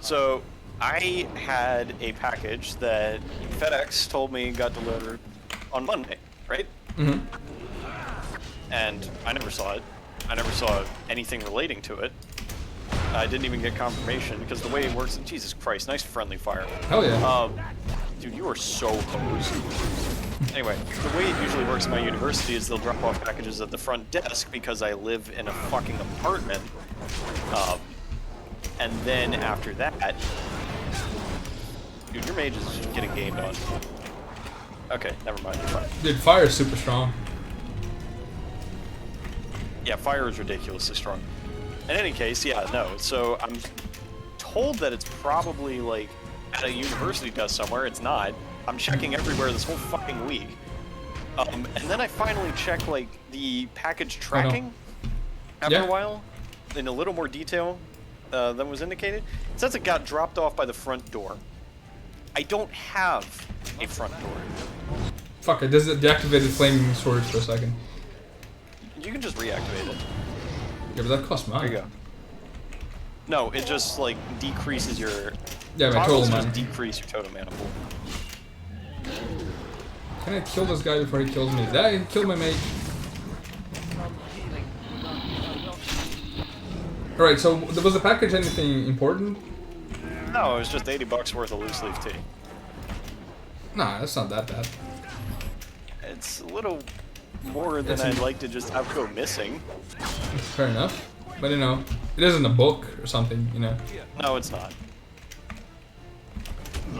so I had a package that FedEx told me got delivered on Monday, right? Mm-hmm. And I never saw it. I never saw anything relating to it. I didn't even get confirmation because the way it works, Jesus Christ, nice friendly fire. Hell yeah. Dude, you are so hosed. Anyway, the way it usually works in my university is they'll drop off packages at the front desk because I live in a fucking apartment. And then after that, dude, your mage is just getting gamed on. Okay, never mind, you're fine. Dude, fire is super strong. Yeah, fire is ridiculously strong. In any case, yeah, no. So I'm told that it's probably like at a university desk somewhere. It's not. I'm checking everywhere this whole fucking week. And then I finally check like the package tracking after a while in a little more detail than was indicated. It says it got dropped off by the front door. I don't have a front door. Fuck, it does deactivated flaming swords for a second. You can just reactivate it. Yeah, but that costs money. There you go. No, it just like decreases your. Yeah, my total just mana. decrease your total mana pool. Can I kill this guy before he kills me? Yeah, he killed my mate. Alright, so was the package anything important? No, it was just $80 worth of loose leaf tea. Nah, that's not that bad. It's a little more than I'd like to just go missing. Fair enough. But you know, it isn't a book or something, you know. No, it's not.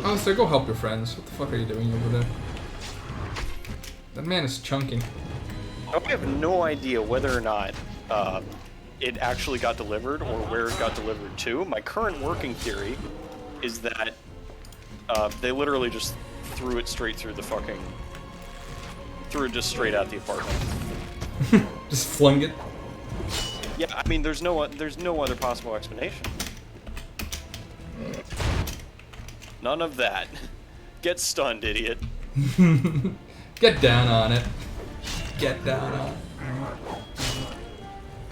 Oh, so go help your friends. What the fuck are you doing over there? That man is chunking. I have no idea whether or not it actually got delivered or where it got delivered to. My current working theory is that they literally just threw it straight through the fucking... Threw it just straight at the apartment. Just flung it? Yeah, I mean, there's no other possible explanation. None of that. Get stunned, idiot. Get down on it. Get down on it.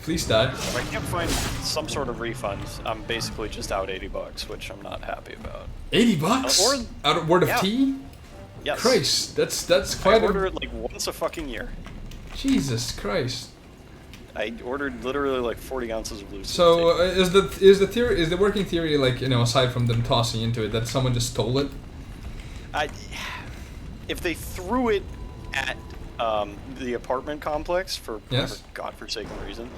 Please die. If I can't find some sort of refund, I'm basically just out $80, which I'm not happy about. $80? Out of word of tea? Yes. Christ, that's quite I order it like once a fucking year. Jesus Christ. I ordered literally like 40 ounces of loose. So is the working theory, like, you know, aside from them tossing into it, that someone just stole it? If they threw it at the apartment complex for whatever godforsaken reason,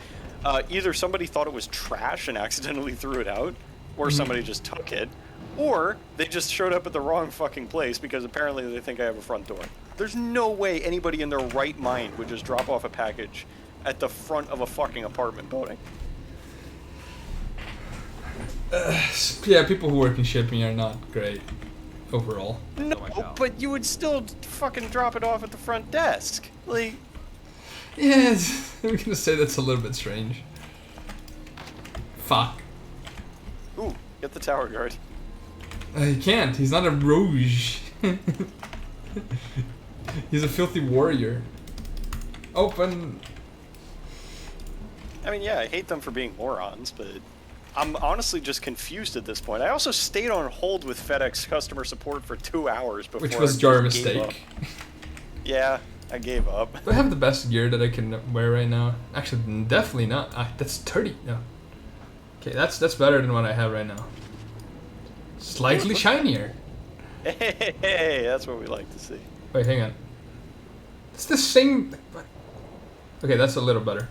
either somebody thought it was trash and accidentally threw it out, or somebody just took it, or they just showed up at the wrong fucking place because apparently they think I have a front door. There's no way anybody in their right mind would just drop off a package at the front of a fucking apartment building. Yeah, people who work in shipping are not great overall. No, but you would still fucking drop it off at the front desk. Like, yeah, I'm gonna say that's a little bit strange. Fuck. Ooh, get the tower guard. He can't. He's not a rogue. He's a filthy warrior. Open. I mean, yeah, I hate them for being morons, but I'm honestly just confused at this point. I also stayed on hold with FedEx customer support for 2 hours before. Which was your mistake. Yeah, I gave up. Do I have the best gear that I can wear right now? Actually, definitely not. That's 30. No. Okay, that's better than what I have right now. Slightly shinier. Hey, that's what we like to see. Wait, hang on. It's the same. Okay, that's a little better.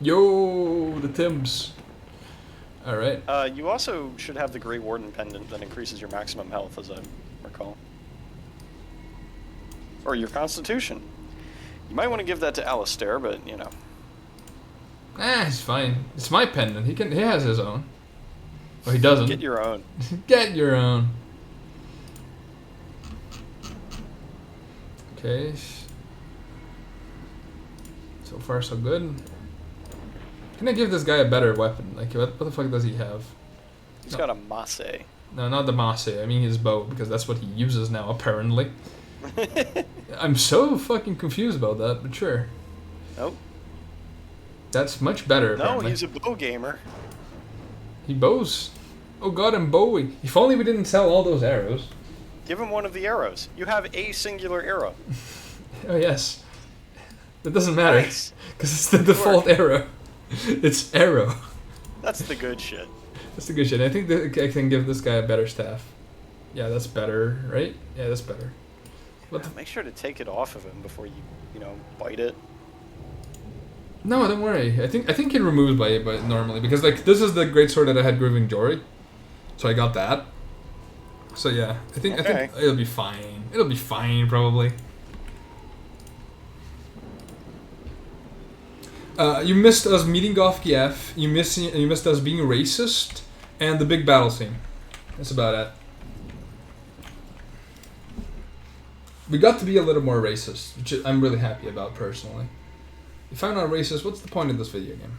Yo, the Timbs. All right. You also should have the Grey Warden pendant that increases your maximum health, as I recall. Or your Constitution. You might want to give that to Alistair, but you know. It's fine. It's my pendant. He has his own. Oh, he doesn't. Get your own. Get your own. Okay. So far, so good. Can I give this guy a better weapon? Like, what the fuck does he have? He's got a mace. No, not the mace. I mean his bow, because that's what he uses now, apparently. I'm so fucking confused about that, but sure. Nope. That's much better, No, apparently. he's a bow gamer. He bows. Oh god, I'm bowing. If only we didn't sell all those arrows. Give him one of the arrows. You have a singular arrow. Oh yes. That doesn't matter. Nice. Because it's the default arrow. It's arrow. That's the good shit. That's the good shit. I think that I can give this guy a better staff. Yeah, that's better, right? Yeah, that's better. Make sure to take it off of him before you know, bite it. No, don't worry. I think it removes by normally, because like this is the great sword that I had Grooving Jory, so I got that. So yeah, I think it'll be fine. It'll be fine probably. You missed us meeting Goth. You missed us being racist, and the big battle scene. That's about it. We got to be a little more racist, which I'm really happy about personally. If I'm not racist, what's the point of this video game?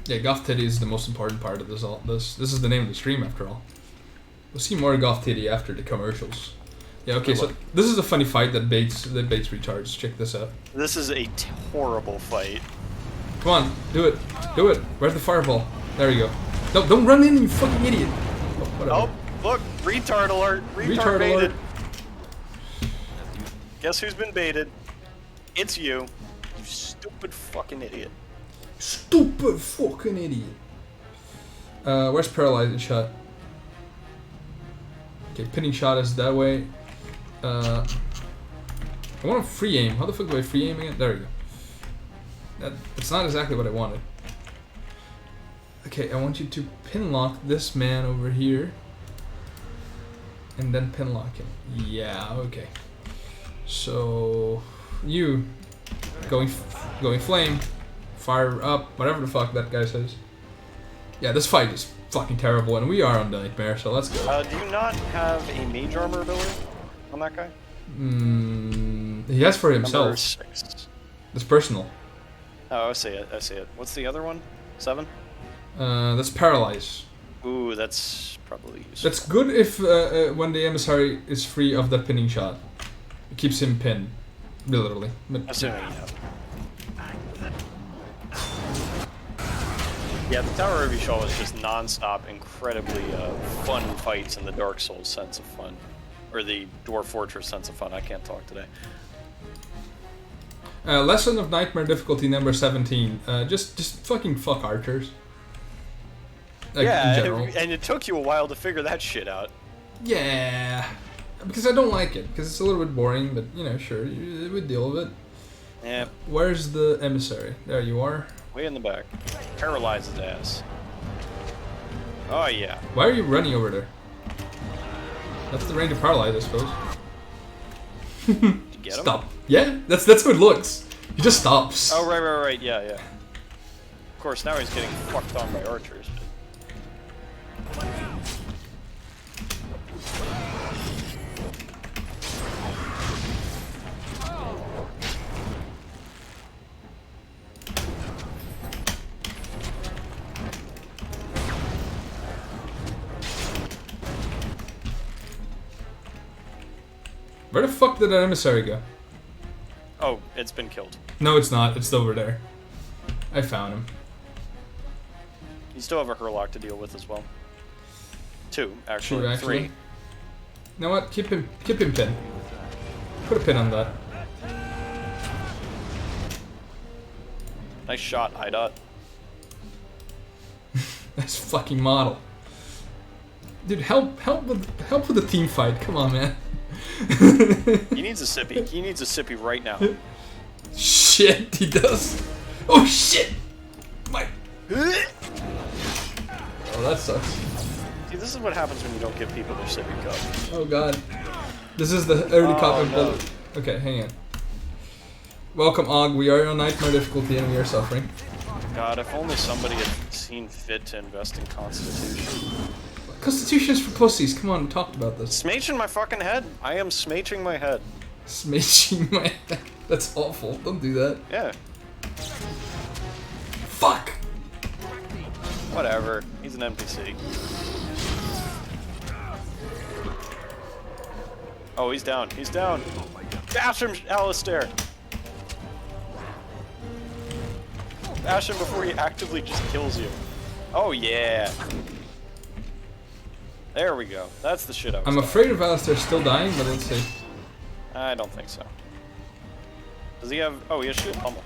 Yeah, Goth Tiddy is the most important part of this. This is the name of the stream after all. We'll see more Goth Tiddy after the commercials. Yeah, okay, so this is a funny fight that baits recharge. Check this out. This is a horrible fight. Come on, do it. Do it. Where's the fireball? There you go. No, don't run in, you fucking idiot. Oh, whatever. Oh, look, retard alert. Retard baited. Alert. Guess who's been baited? It's you. You stupid fucking idiot. Stupid fucking idiot. Where's paralyzing shot? Okay, pinning shot is that way. I want a free aim. How the fuck do I free aim again? There we go. That's not exactly what I wanted. Okay, I want you to pin lock this man over here. And then pin lock him. Yeah, okay. So you going flame, fire up, whatever the fuck that guy says. Yeah, this fight is fucking terrible, and we are on the nightmare, so let's go. Do you not have a mage armor ability on that guy? He has for himself. Number 6. That's personal. Oh, I see it. I see it. What's the other one? 7? That's paralyze. Ooh, that's probably useful. That's good if when the emissary is free of that pinning shot. It keeps him pinned, literally. But, assuming you have. Yeah, the Tower of Yshal is just non-stop, incredibly fun fights in the Dark Souls sense of fun. Or the Dwarf Fortress sense of fun. I can't talk today. Lesson of Nightmare difficulty number 17. Just fucking fuck archers. Like, yeah, in general. And it took you a while to figure that shit out. Yeah, because I don't like it, because it's a little bit boring, but, you know, sure, we deal with it. Yeah. Where's the emissary? There you are. Way in the back. Paralyze his ass. Oh, yeah. Why are you running over there? That's the range of paralyze, I suppose. Did you get him? Stop. Yeah, that's how it looks. He just stops. Oh, right, yeah. Of course, now he's getting fucked on by archers. Where the fuck did that emissary go? Oh, it's been killed. No, it's not. It's over there. I found him. You still have a Hurlock to deal with as well. 2, actually. 2, actually. 3. You know what? Keep him pinned. Put a pin on that. Nice shot, IDOT. Nice fucking model. Dude, help with the team fight. Come on, man. He needs a sippy. He needs a sippy right now. Shit, he does. Oh shit! My. Oh, that sucks. See, this is what happens when you don't give people their sippy cup. Oh god. This is the early copy of no. Okay, hang on. Welcome, Og. We are on nightmare difficulty and we are suffering. God, if only somebody had seen fit to invest in Constitution. Constitution's for pussies. Come on, we talked about this. Smaching my fucking head. I am smaching my head. Smashing my head. That's awful. Don't do that. Yeah. Fuck! Whatever. He's an NPC. Oh, he's down. He's down. Bash him, Alistair. Bash him before he actively just kills you. Oh, yeah. There we go. That's the shit I was I'm afraid of Alistair still dying, but let's see. I don't think so. Does he have... Oh, he has shield pummel.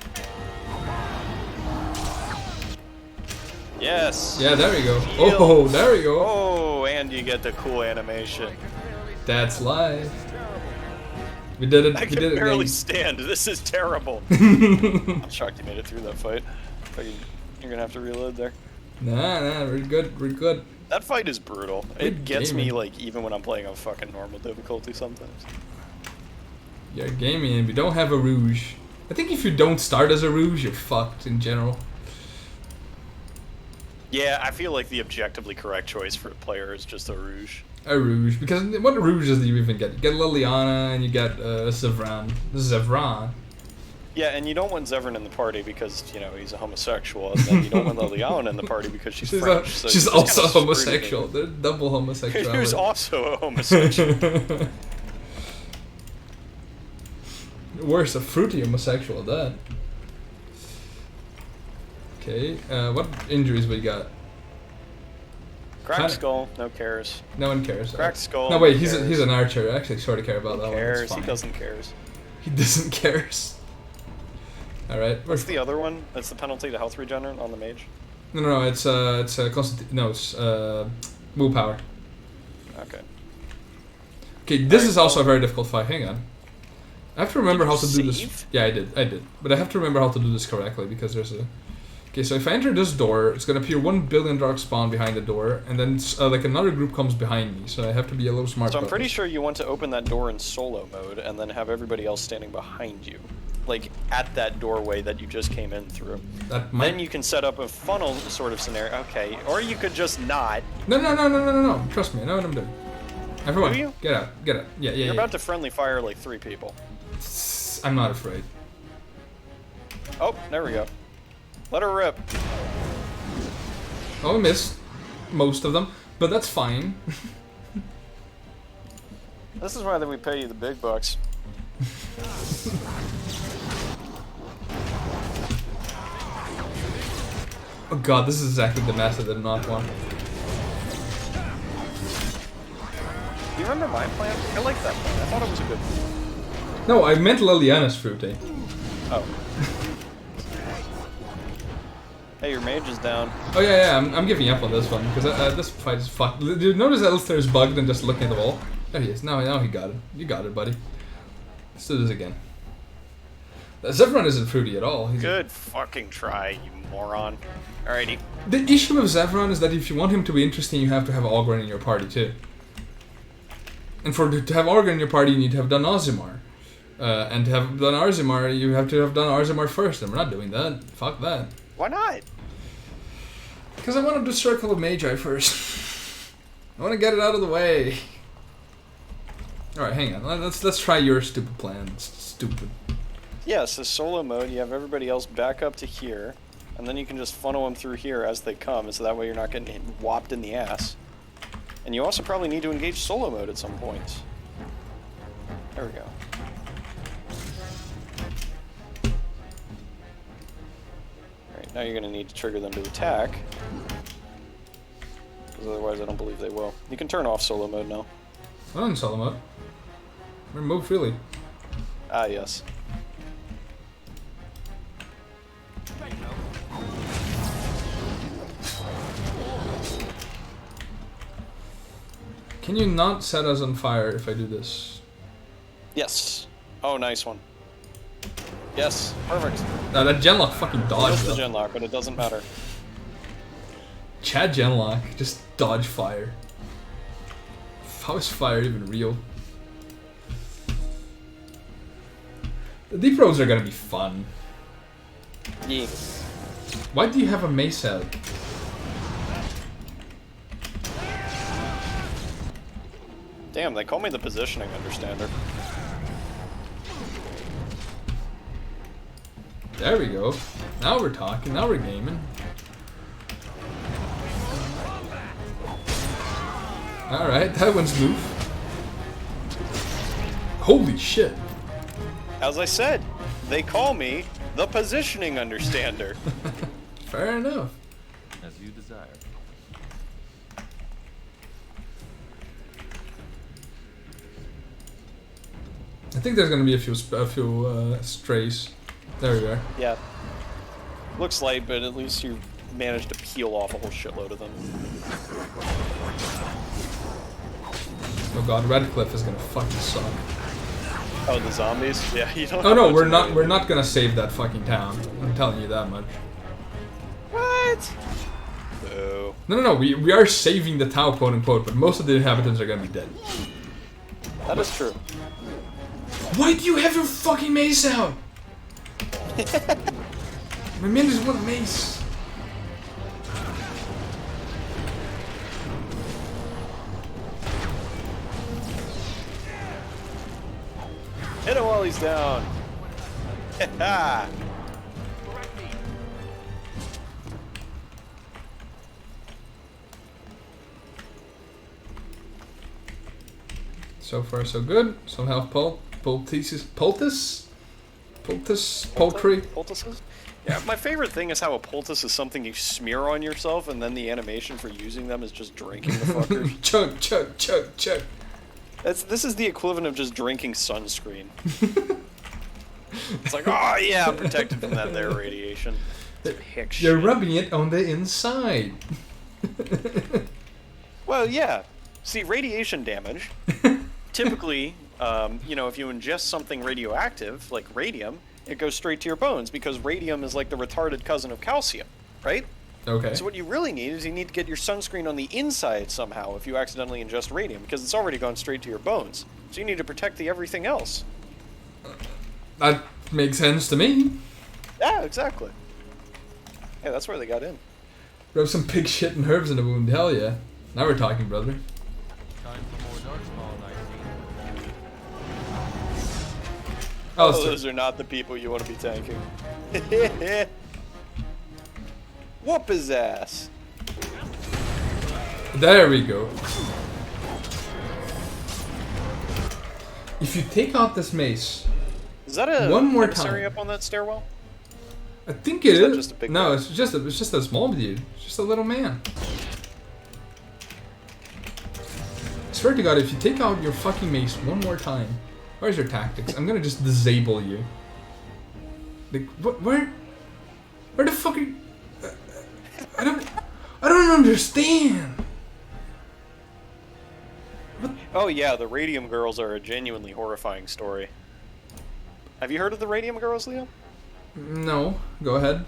Yes! Yeah, there we go. Shield. Oh, there we go. Oh, and you get the cool animation. That's live. We did it. I We can did it. barely Gang. stand. This is terrible. I'm shocked you made it through that fight. You're gonna have to reload there. Nah, we're good. We're good. That fight is brutal. Good It gets me, gaming. like, even when I'm playing on fucking normal difficulty sometimes. You're gaming and we don't have a rouge. I think if you don't start as a rouge, you're fucked in general. Yeah, I feel like the objectively correct choice for a player is just a rouge. A rouge, because what rouges do you even get? You get Liliana and you get Zevran. Zevran. Yeah, and you don't want Zevran in the party because, you know, he's a homosexual, and then you don't want Liliana in the party because she's French. So she's you're just also kinda screwed homosexual. They're double homosexual. Who's also a homosexual. Worse, a fruity homosexual at that. Okay, what injuries we got? Cracked skull, no cares. No one cares. Cracked skull. No, wait, no he's cares. an archer. I actually sort of care about Who that cares? one. He doesn't cares. He doesn't cares. Alright, What's the other one? That's the penalty to health regen on the mage? No, it's willpower. Okay. Okay, this is also a very difficult fight. Hang on. I have to remember Did how you to do this. save? Yeah, I did. But I have to remember how to do this correctly because there's a... Okay, so if I enter this door, it's gonna appear 1 billion dark spawn behind the door, and then like another group comes behind me, so I have to be a little smart So I'm about pretty this. sure you want to open that door in solo mode and then have everybody else standing behind you. Like, at that doorway that you just came in through. That might... Then you can set up a funnel sort of scenario. Okay, or you could just not. No. Trust me, I know what I'm doing. Everyone, Do you? get out. Yeah. You're about to friendly fire like 3 people. I'm not afraid. Oh, there we go. Let her rip. Oh, I missed most of them, but that's fine. This is why we pay you the big bucks. Oh god, this is exactly the mess I did not want. Do you remember my plan? I like that plan. I thought it was a good plan. No, I meant Liliana's fruity. Oh. Hey, your mage is down. Oh yeah, I'm giving up on this one because this fight is fucked. Did you notice Alistair is bugged and just looking at the wall? There he is. Now he got it. You got it, buddy. Let's do this again. Zevran isn't fruity at all. He's Good fucking try, you moron. Alrighty. The issue with Zevran is that if you want him to be interesting, you have to have Ogren in your party too. And to have Ogren in your party, you need to have done Ozimar. And to have done Arzimar, you have to have done Arzimar first, and we're not doing that. Fuck that. Why not? Because I want to do Circle of Magi first. I want to get it out of the way. Alright, hang on. Let's try your stupid plan. It's stupid. Yeah, so solo mode, you have everybody else back up to here, and then you can just funnel them through here as they come, so that way you're not getting whopped in the ass. And you also probably need to engage solo mode at some points. There we go. Alright, now you're going to need to trigger them to attack. Because otherwise I don't believe they will. You can turn off solo mode now. I'm not in solo mode. Move freely. Ah, yes. Can you not set us on fire if I do this? Yes. Oh, nice one. Yes, perfect. That Genlock fucking dodged Just the though. Genlock, but it doesn't matter. Chad Genlock, just dodge fire. How is fire even real? The deep roads are gonna be fun. Yeah. Why do you have a mace out? Damn, they call me the positioning understander. There we go. Now we're talking. Now we're gaming. Alright, that one's smooth. Holy shit. As I said, they call me the positioning understander. Fair enough. As you desire. I think there's gonna be a few strays. There we are. Yeah. Looks light, but at least you managed to peel off a whole shitload of them. Oh god, Redcliffe is gonna fucking suck. Oh, the zombies? Yeah, you don't. Oh no, we're not gonna save that fucking town. I'm telling you that much. What? Boo. No, we are saving the town, quote unquote, but most of the inhabitants are gonna be dead. That is true. Why do you have your fucking mace out? My man just want a mace. Hit him while he's down. Ha! So far, so good. Some health poultices. Poultry. Poultices? Yeah, my favorite thing is how a poultice is something you smear on yourself, and then the animation for using them is just drinking the fuckers. Chug, chug, chug, chug. This is the equivalent of just drinking sunscreen. It's like, oh yeah, I'm protected from that there radiation. Hick shit. You're rubbing it on the inside. Well, yeah. See, radiation damage, typically, you know, if you ingest something radioactive, like radium, it goes straight to your bones, because radium is like the retarded cousin of calcium, right? Okay. So what you really need is you need to get your sunscreen on the inside somehow if you accidentally ingest radium, because it's already gone straight to your bones. So you need to protect the everything else. That makes sense to me. Yeah, exactly. Yeah, that's where they got in. Rub some pig shit and herbs in the wound. Hell yeah. Now we're talking, brother. Time for more darkspawn, I see. Oh, Those are not the people you want to be tanking. Whoop his ass. There we go. If you take out this mace, Is that a one more emissary time. up on that stairwell? I think it Is that is. just a big No, guy? it's just a small dude. It's just a little man. I swear to God, if you take out your fucking mace one more time, where's your tactics? I'm gonna just disable you. Like, what? Where the fuck are you? I don't understand. Oh yeah, the Radium Girls are a genuinely horrifying story. Have you heard of the Radium Girls, Leo? No, go ahead.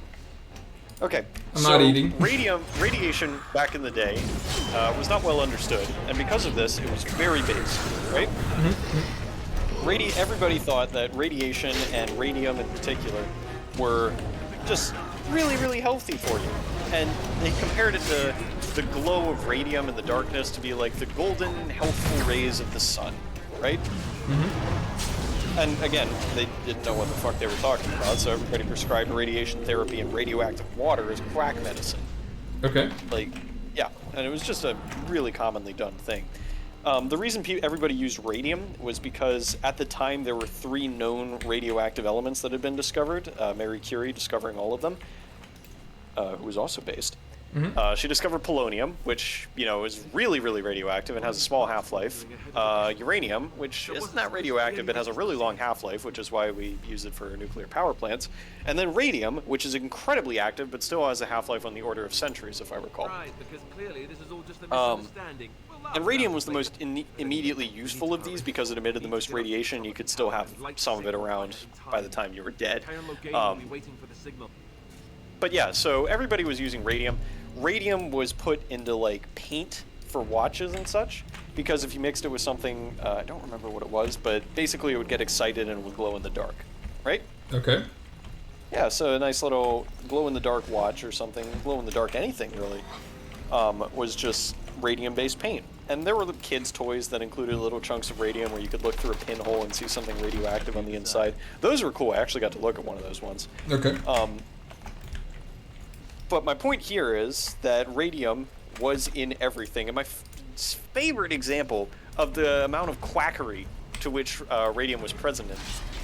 Okay. I'm not eating. Radiation back in the day was not well understood, and because of this, it was very base, right? Everybody thought that radiation and radium in particular were just really, really healthy for you, and they compared it to the glow of radium in the darkness to be like the golden, healthful rays of the sun, right? And again, they didn't know what the fuck they were talking about, so everybody prescribed radiation therapy and radioactive water as quack medicine. Okay. Like, yeah, and it was just a really commonly done thing. The reason everybody used radium was because at the time there were 3 known radioactive elements that had been discovered. Mary Curie discovering all of them, who was also based. She discovered polonium, which, you know, is really, really radioactive and has a small half-life. Uranium, which isn't that radioactive, but has a really long half-life, which is why we use it for nuclear power plants. And then radium, which is incredibly active, but still has a half-life on the order of centuries, if I recall. Right, because clearly this is all just a misunderstanding. And radium was the most immediately useful of these because it emitted the most radiation. You could still have some of it around by the time you were dead. But yeah, so everybody was using radium. Radium was put into like paint for watches and such, because if you mixed it with something, I don't remember what it was, but basically it would get excited and would glow in the dark, right? Okay. Yeah, so a nice little glow-in-the-dark watch or something, glow-in-the-dark anything really, was just radium-based paint. And there were the kids' toys that included little chunks of radium where you could look through a pinhole and see something radioactive on the inside. Those were cool. I actually got to look at one of those ones. Okay. But my point here is that radium was in everything. And my favorite example of the amount of quackery to which radium was present in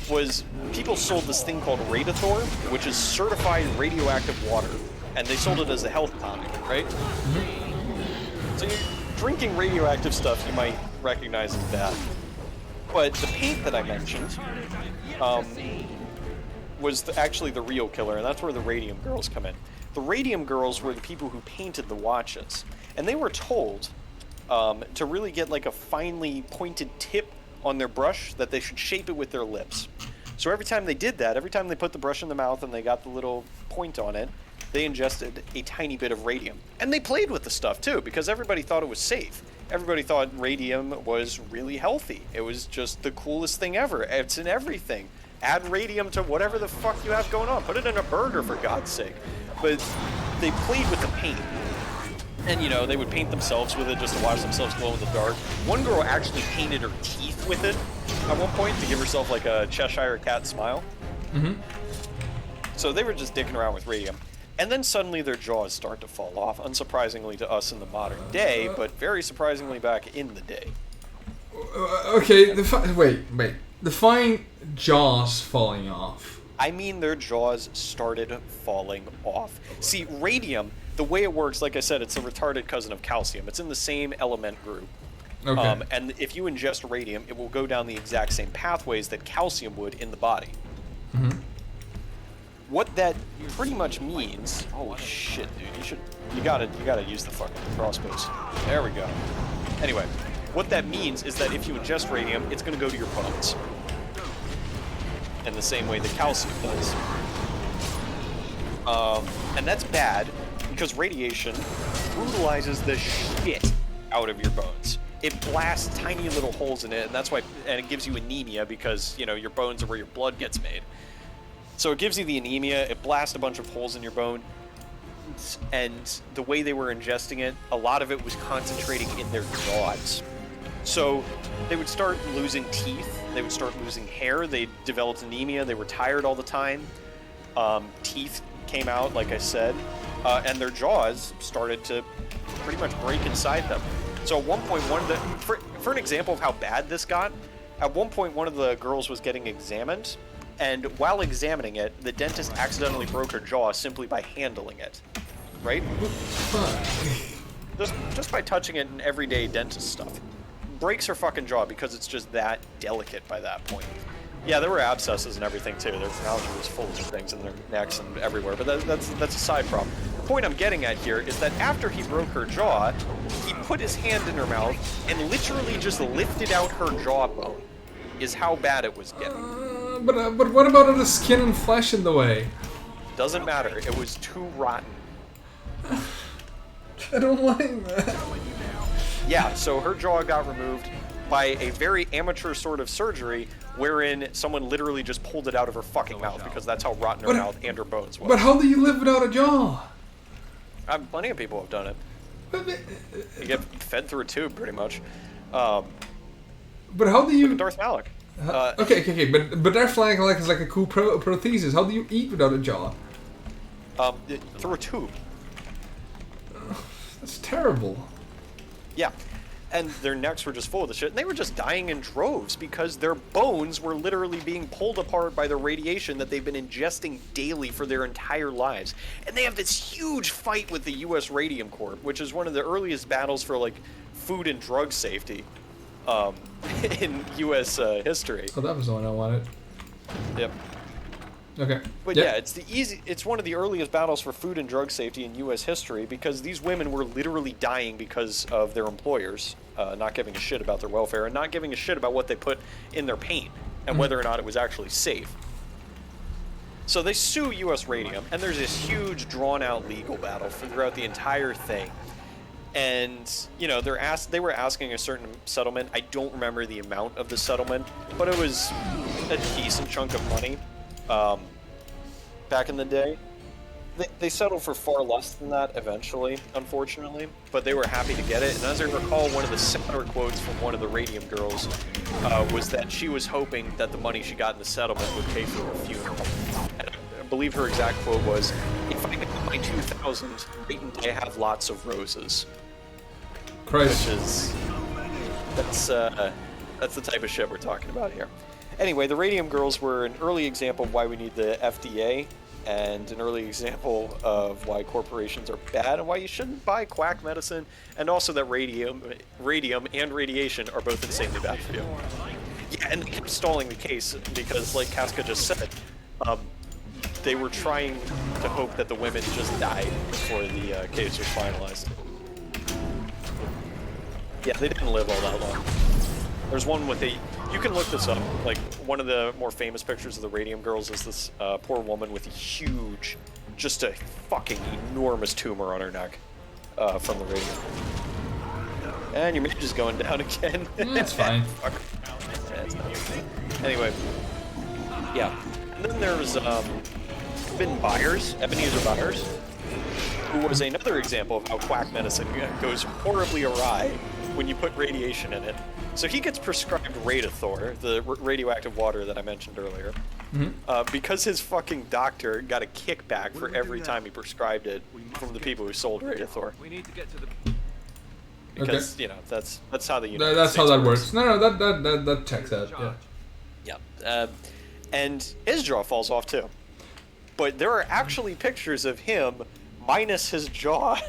was people sold this thing called Radithor, which is certified radioactive water. And they sold it as a health tonic, right? Mm-hmm. So you're drinking radioactive stuff you might recognize as bad. But the paint that I mentioned was actually the real killer, and that's where the Radium Girls come in. The Radium Girls were the people who painted the watches, and they were told to really get like a finely pointed tip on their brush that they should shape it with their lips. So every time they did that, every time they put the brush in the mouth and they got the little point on it, they ingested a tiny bit of radium. And they played with the stuff too, because everybody thought it was safe. Everybody thought radium was really healthy. It was just the coolest thing ever. It's in everything. Add radium to whatever the fuck you have going on. Put it in a burger, for God's sake. But they played with the paint. And, you know, they would paint themselves with it just to watch themselves glow in the dark. One girl actually painted her teeth with it at one point to give herself like a Cheshire Cat smile. Mm-hmm. So they were just dicking around with radium. And then suddenly their jaws start to fall off, unsurprisingly to us in the modern day, but very surprisingly back in the day. Okay, wait. Define jaws falling off. I mean their jaws started falling off. See, radium, the way it works, like I said, it's a retarded cousin of calcium. It's in the same element group. Okay. And if you ingest radium, it will go down the exact same pathways that calcium would in the body. Mm-hmm. What that pretty much means... Holy shit, dude. You gotta use the fucking crossbows. There we go. Anyway, what that means is that if you ingest radium, it's gonna go to your bones. In the same way that calcium does. And that's bad, because radiation brutalizes the shit out of your bones. It blasts tiny little holes in it, and that's why... And it gives you anemia, because, you know, your bones are where your blood gets made. So it gives you the anemia, it blasts a bunch of holes in your bone, and the way they were ingesting it, a lot of it was concentrating in their jaws. So they would start losing teeth, they would start losing hair, they developed anemia, they were tired all the time, teeth came out, like I said, and their jaws started to pretty much break inside them. So at one point, for an example of how bad this got, at one point one of the girls was getting examined, and while examining it, the dentist accidentally broke her jaw simply by handling it. Right? Just by touching it in everyday dentist stuff. Breaks her fucking jaw because it's just that delicate by that point. Yeah, there were abscesses and everything too. Their analogy was full of things in their necks and everywhere, but that's a side problem. The point I'm getting at here is that after he broke her jaw, he put his hand in her mouth and literally just lifted out her jawbone, is how bad it was getting. But what about all the skin and flesh in the way? Doesn't matter. It was too rotten. I don't like that. Yeah, so her jaw got removed by a very amateur sort of surgery wherein someone literally just pulled it out of her fucking mouth because that's how rotten her mouth and her bones was. But how do you live without a jaw? Plenty of people have done it. You get fed through a tube, pretty much. But how do you... Look at Darth Malak. Okay, but their flag is like a cool prosthesis. How do you eat without a jaw? Through a tube. That's terrible. Yeah, and their necks were just full of the shit, and they were just dying in droves because their bones were literally being pulled apart by the radiation that they've been ingesting daily for their entire lives. And they have this huge fight with the U.S. Radium Corp, which is one of the earliest battles for, like, food and drug safety in U.S. history. Oh, that was the one I wanted. Yep. Okay. But yeah, it's one of the earliest battles for food and drug safety in U.S. history because these women were literally dying because of their employers not giving a shit about their welfare and not giving a shit about what they put in their paint and whether or not it was actually safe. So they sue U.S. Radium, and there's this huge, drawn-out legal battle throughout the entire thing. And, you know, they were asking a certain settlement. I don't remember the amount of the settlement, but it was a decent chunk of money. Back in the day. They settled for far less than that eventually, unfortunately, but they were happy to get it. And as I recall, one of the sadder quotes from one of the Radium girls was that she was hoping that the money she got in the settlement would pay for her funeral. And I believe her exact quote was, "If I get my 2,000, wouldn't I have lots of roses?" Christ. Which is that's the type of shit we're talking about here. Anyway, the Radium girls were an early example of why we need the FDA, and an early example of why corporations are bad and why you shouldn't buy quack medicine, and also that radium and radiation are both insanely bad for you. Yeah, and they kept stalling the case because, like Casca just said, they were trying to hope that the women just died before the case was finalized. Yeah, they didn't live all that long. There's one with you can look this up, like, one of the more famous pictures of the Radium girls is this poor woman with a huge, just a fucking enormous tumor on her neck from the radium. And your mage is going down again. That's fine. Anyway, yeah. And then there's Ben Byers, Ebenezer Byers, who was another example of how quack medicine goes horribly awry when you put radiation in it. So he gets prescribed Radithor, the radioactive water that I mentioned earlier, because his fucking doctor got a kickback for every time he prescribed it from the people who sold Radithor. We need to get to the... Because, you know, that's how the United That's States how that works. No, that checks out, yeah. Yeah. And his jaw falls off too. But there are actually pictures of him minus his jaw,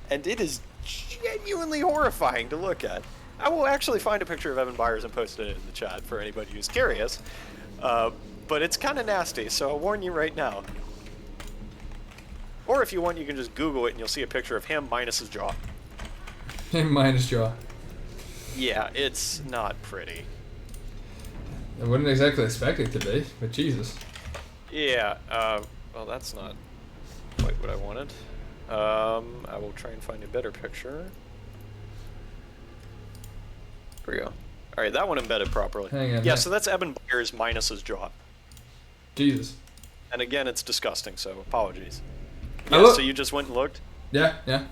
and it is genuinely horrifying to look at. I will actually find a picture of Evan Byers and post it in the chat for anybody who's curious. But it's kind of nasty, so I'll warn you right now. Or if you want, you can just Google it and you'll see a picture of him minus his jaw. Him minus jaw. Yeah, it's not pretty. I wouldn't exactly expect it to be, but Jesus. Yeah, well, that's not quite what I wanted. I will try and find a better picture. Here we go. Alright, that one embedded properly. Hang on. Yeah, so that's Eben Byers minus his jaw. Jesus. And again, it's disgusting, so apologies. I Yeah, look- so you just went and looked? Yeah, yeah.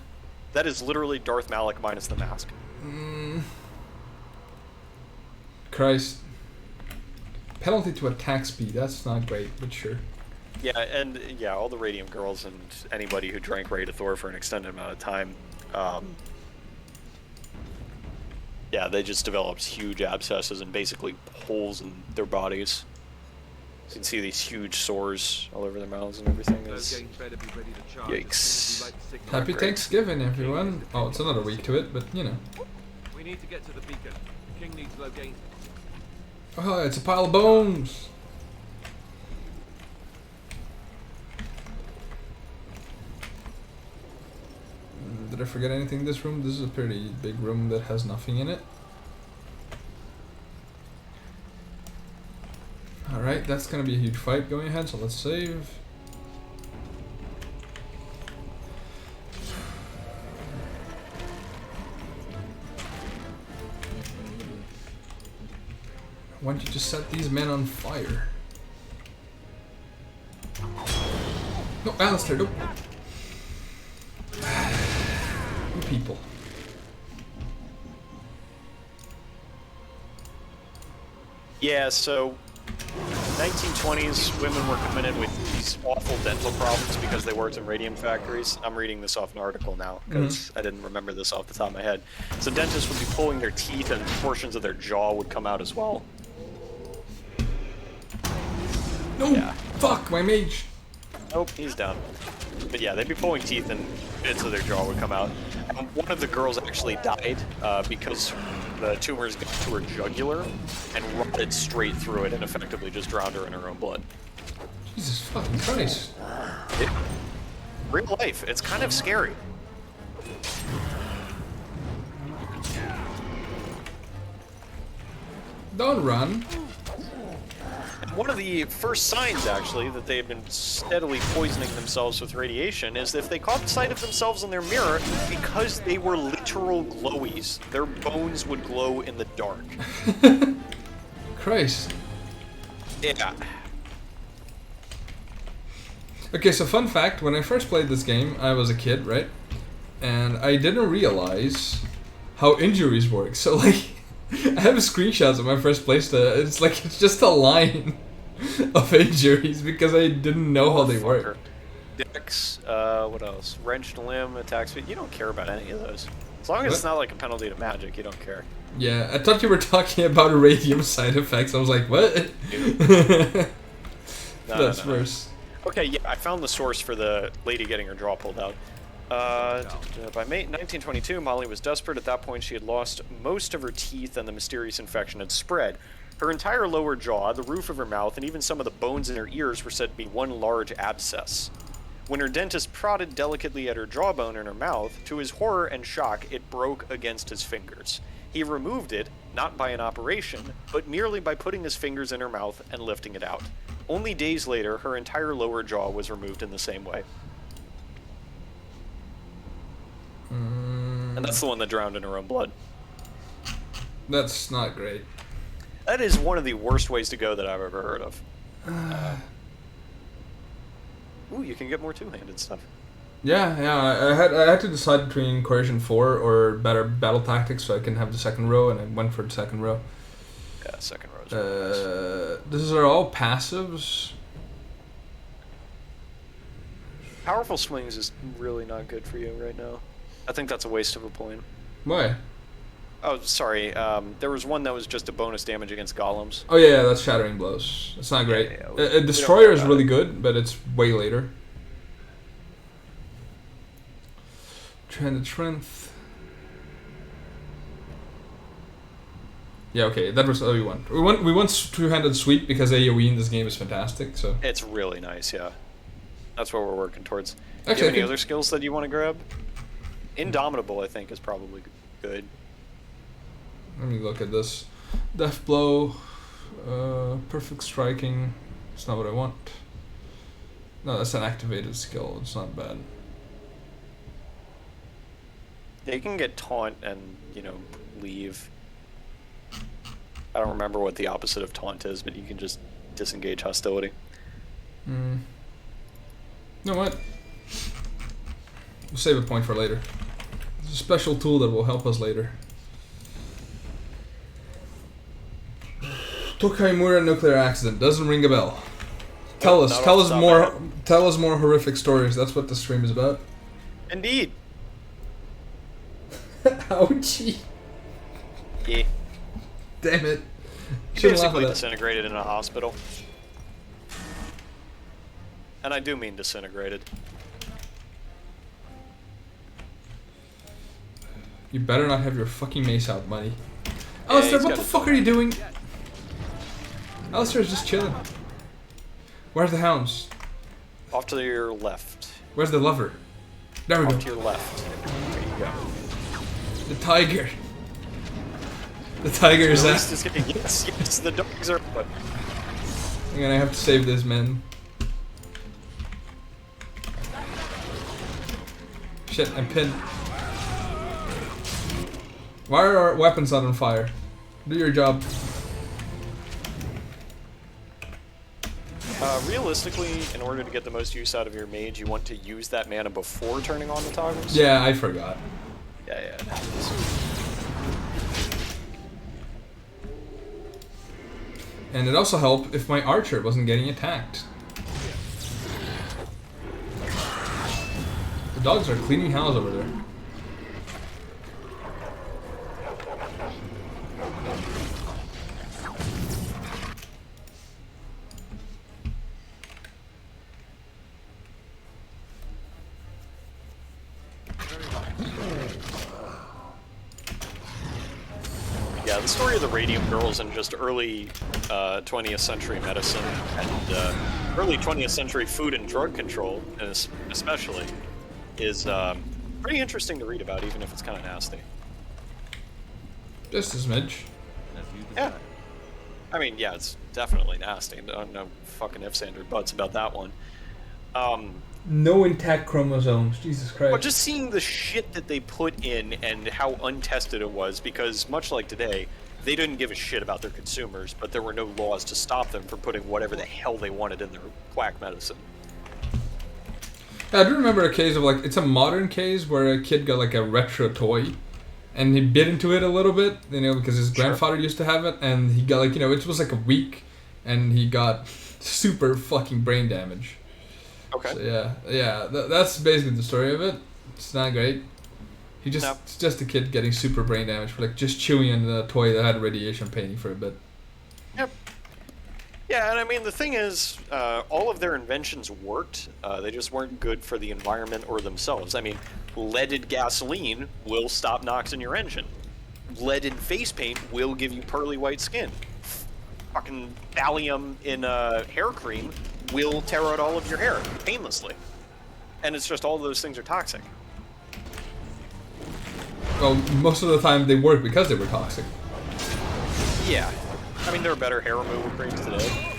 That is literally Darth Malak minus the mask. Christ. Penalty to attack speed, that's not great, but sure. Yeah, and yeah, all the Radium girls and anybody who drank Radithor for an extended amount of time, yeah, they just developed huge abscesses and basically holes in their bodies. So you can see these huge sores all over their mouths and everything. Yikes. Happy Thanksgiving, everyone. Oh, it's another week to it, but you know. We need to get to the beacon. The king needs Logain. Oh, it's a pile of bones. Did I forget anything in this room? This is a pretty big room that has nothing in it. Alright, that's gonna be a huge fight going ahead, so let's save. Why don't you just set these men on fire? No, Alistair, don't. You people. Yeah, so 1920s, women were coming in with these awful dental problems because they worked in radium factories. I'm reading this off an article now because I didn't remember this off the top of my head. So dentists would be pulling their teeth and portions of their jaw would come out as well. No! Yeah. Fuck, my mage! Nope, he's down. But yeah, they'd be pulling teeth and bits of their jaw would come out. And one of the girls actually died because the tumors got to her jugular and rotted straight through it and effectively just drowned her in her own blood. Jesus fucking Christ. Real life, it's kind of scary. Don't run. One of the first signs, actually, that they had been steadily poisoning themselves with radiation is if they caught sight of themselves in their mirror, because they were literal glowies, their bones would glow in the dark. Christ. Yeah. Okay, so fun fact, when I first played this game, I was a kid, right? And I didn't realize how injuries work. So like, I have screenshots of my first playthrough. It's like, it's just a line of injuries because I didn't know how they work. Dex, what else? Wrenched limb, attack speed. You don't care about any of those. As long as it's not like a penalty to magic, you don't care. Yeah, I thought you were talking about radium side effects. I was like, what? That's worse. Okay, yeah, I found the source for the lady getting her jaw pulled out. By May 1922, Molly was desperate. At that point, she had lost most of her teeth and the mysterious infection had spread. Her entire lower jaw, the roof of her mouth, and even some of the bones in her ears were said to be one large abscess. When her dentist prodded delicately at her jawbone in her mouth, to his horror and shock, it broke against his fingers. He removed it, not by an operation, but merely by putting his fingers in her mouth and lifting it out. Only days later, her entire lower jaw was removed in the same way. And that's the one that drowned in her own blood. That's not great. That is one of the worst ways to go that I've ever heard of. Ooh, you can get more two-handed stuff. Yeah, I had to decide between Coercion 4 or better battle tactics, so I can have the second row, and I went for the second row. Yeah, second row is really nice. These are all passives. Powerful swings is really not good for you right now. I think that's a waste of a point. Why? Oh, sorry. There was one that was just a bonus damage against golems. Oh yeah, that's Shattering Blows. It's not great. Destroyer is really good, but it's way later. Trended Strength. Yeah, okay, that was all we want. We want two-handed sweep because AoE in this game is fantastic. So it's really nice, yeah. That's what we're working towards. Actually, do you have any other skills that you want to grab? Indomitable, I think, is probably good. Let me look at this. Death Blow, Perfect Striking. It's not what I want. No, that's an activated skill. It's not bad. Yeah, you can get Taunt and, leave. I don't remember what the opposite of Taunt is, but you can just disengage hostility. You know what? We'll save a point for later. It's a special tool that will help us later. Tokaimura nuclear accident doesn't ring a bell. Tell us more horrific stories. That's what the stream is about. Indeed. Ouchie. Yeah. Damn it. Basically disintegrated in a hospital. And I do mean disintegrated. You better not have your fucking mace out, buddy. Alistair, what the fuck are you doing? Alistair's just chilling. Where's the hounds? Off to your left. Where's the lover? There we go. Off to your left. There you go. The tiger. The tiger is that. Yes, the dogs are. I'm gonna have to save this man. Shit, I'm pinned. Why are our weapons not on fire? Do your job. Realistically, in order to get the most use out of your mage, you want to use that mana before turning on the toggles? Yeah, I forgot. Yeah. And it also helped if my archer wasn't getting attacked. The dogs are cleaning house over there. Yeah, the story of the Radium Girls and just early 20th century medicine and early 20th century food and drug control, and especially, is pretty interesting to read about, even if it's kind of nasty. Just a smidge. Yeah. I mean, yeah, it's definitely nasty. No fucking ifs, and or buts about that one. No intact chromosomes. Jesus Christ. Well, just seeing the shit that they put in and how untested it was, because much like today, they didn't give a shit about their consumers, but there were no laws to stop them from putting whatever the hell they wanted in their quack medicine. I do remember a case of like, it's a modern case where a kid got like a retro toy. And he bit into it a little bit, you know, because his grandfather used to have it. And he got like, you know, it was like a week. And he got super fucking brain damage. Okay. So yeah, that's basically the story of it. It's not great. It's just a kid getting super brain damage for like just chewing on the toy that had radiation painting for a bit. Yep. Yeah, and I mean the thing is, all of their inventions worked. They just weren't good for the environment or themselves. I mean, leaded gasoline will stop knocks in your engine. Leaded face paint will give you pearly white skin. Fucking thallium in hair cream will tear out all of your hair painlessly. And it's just all of those things are toxic. Well, most of the time they work because they were toxic. Yeah. I mean, there are better hair removal creams today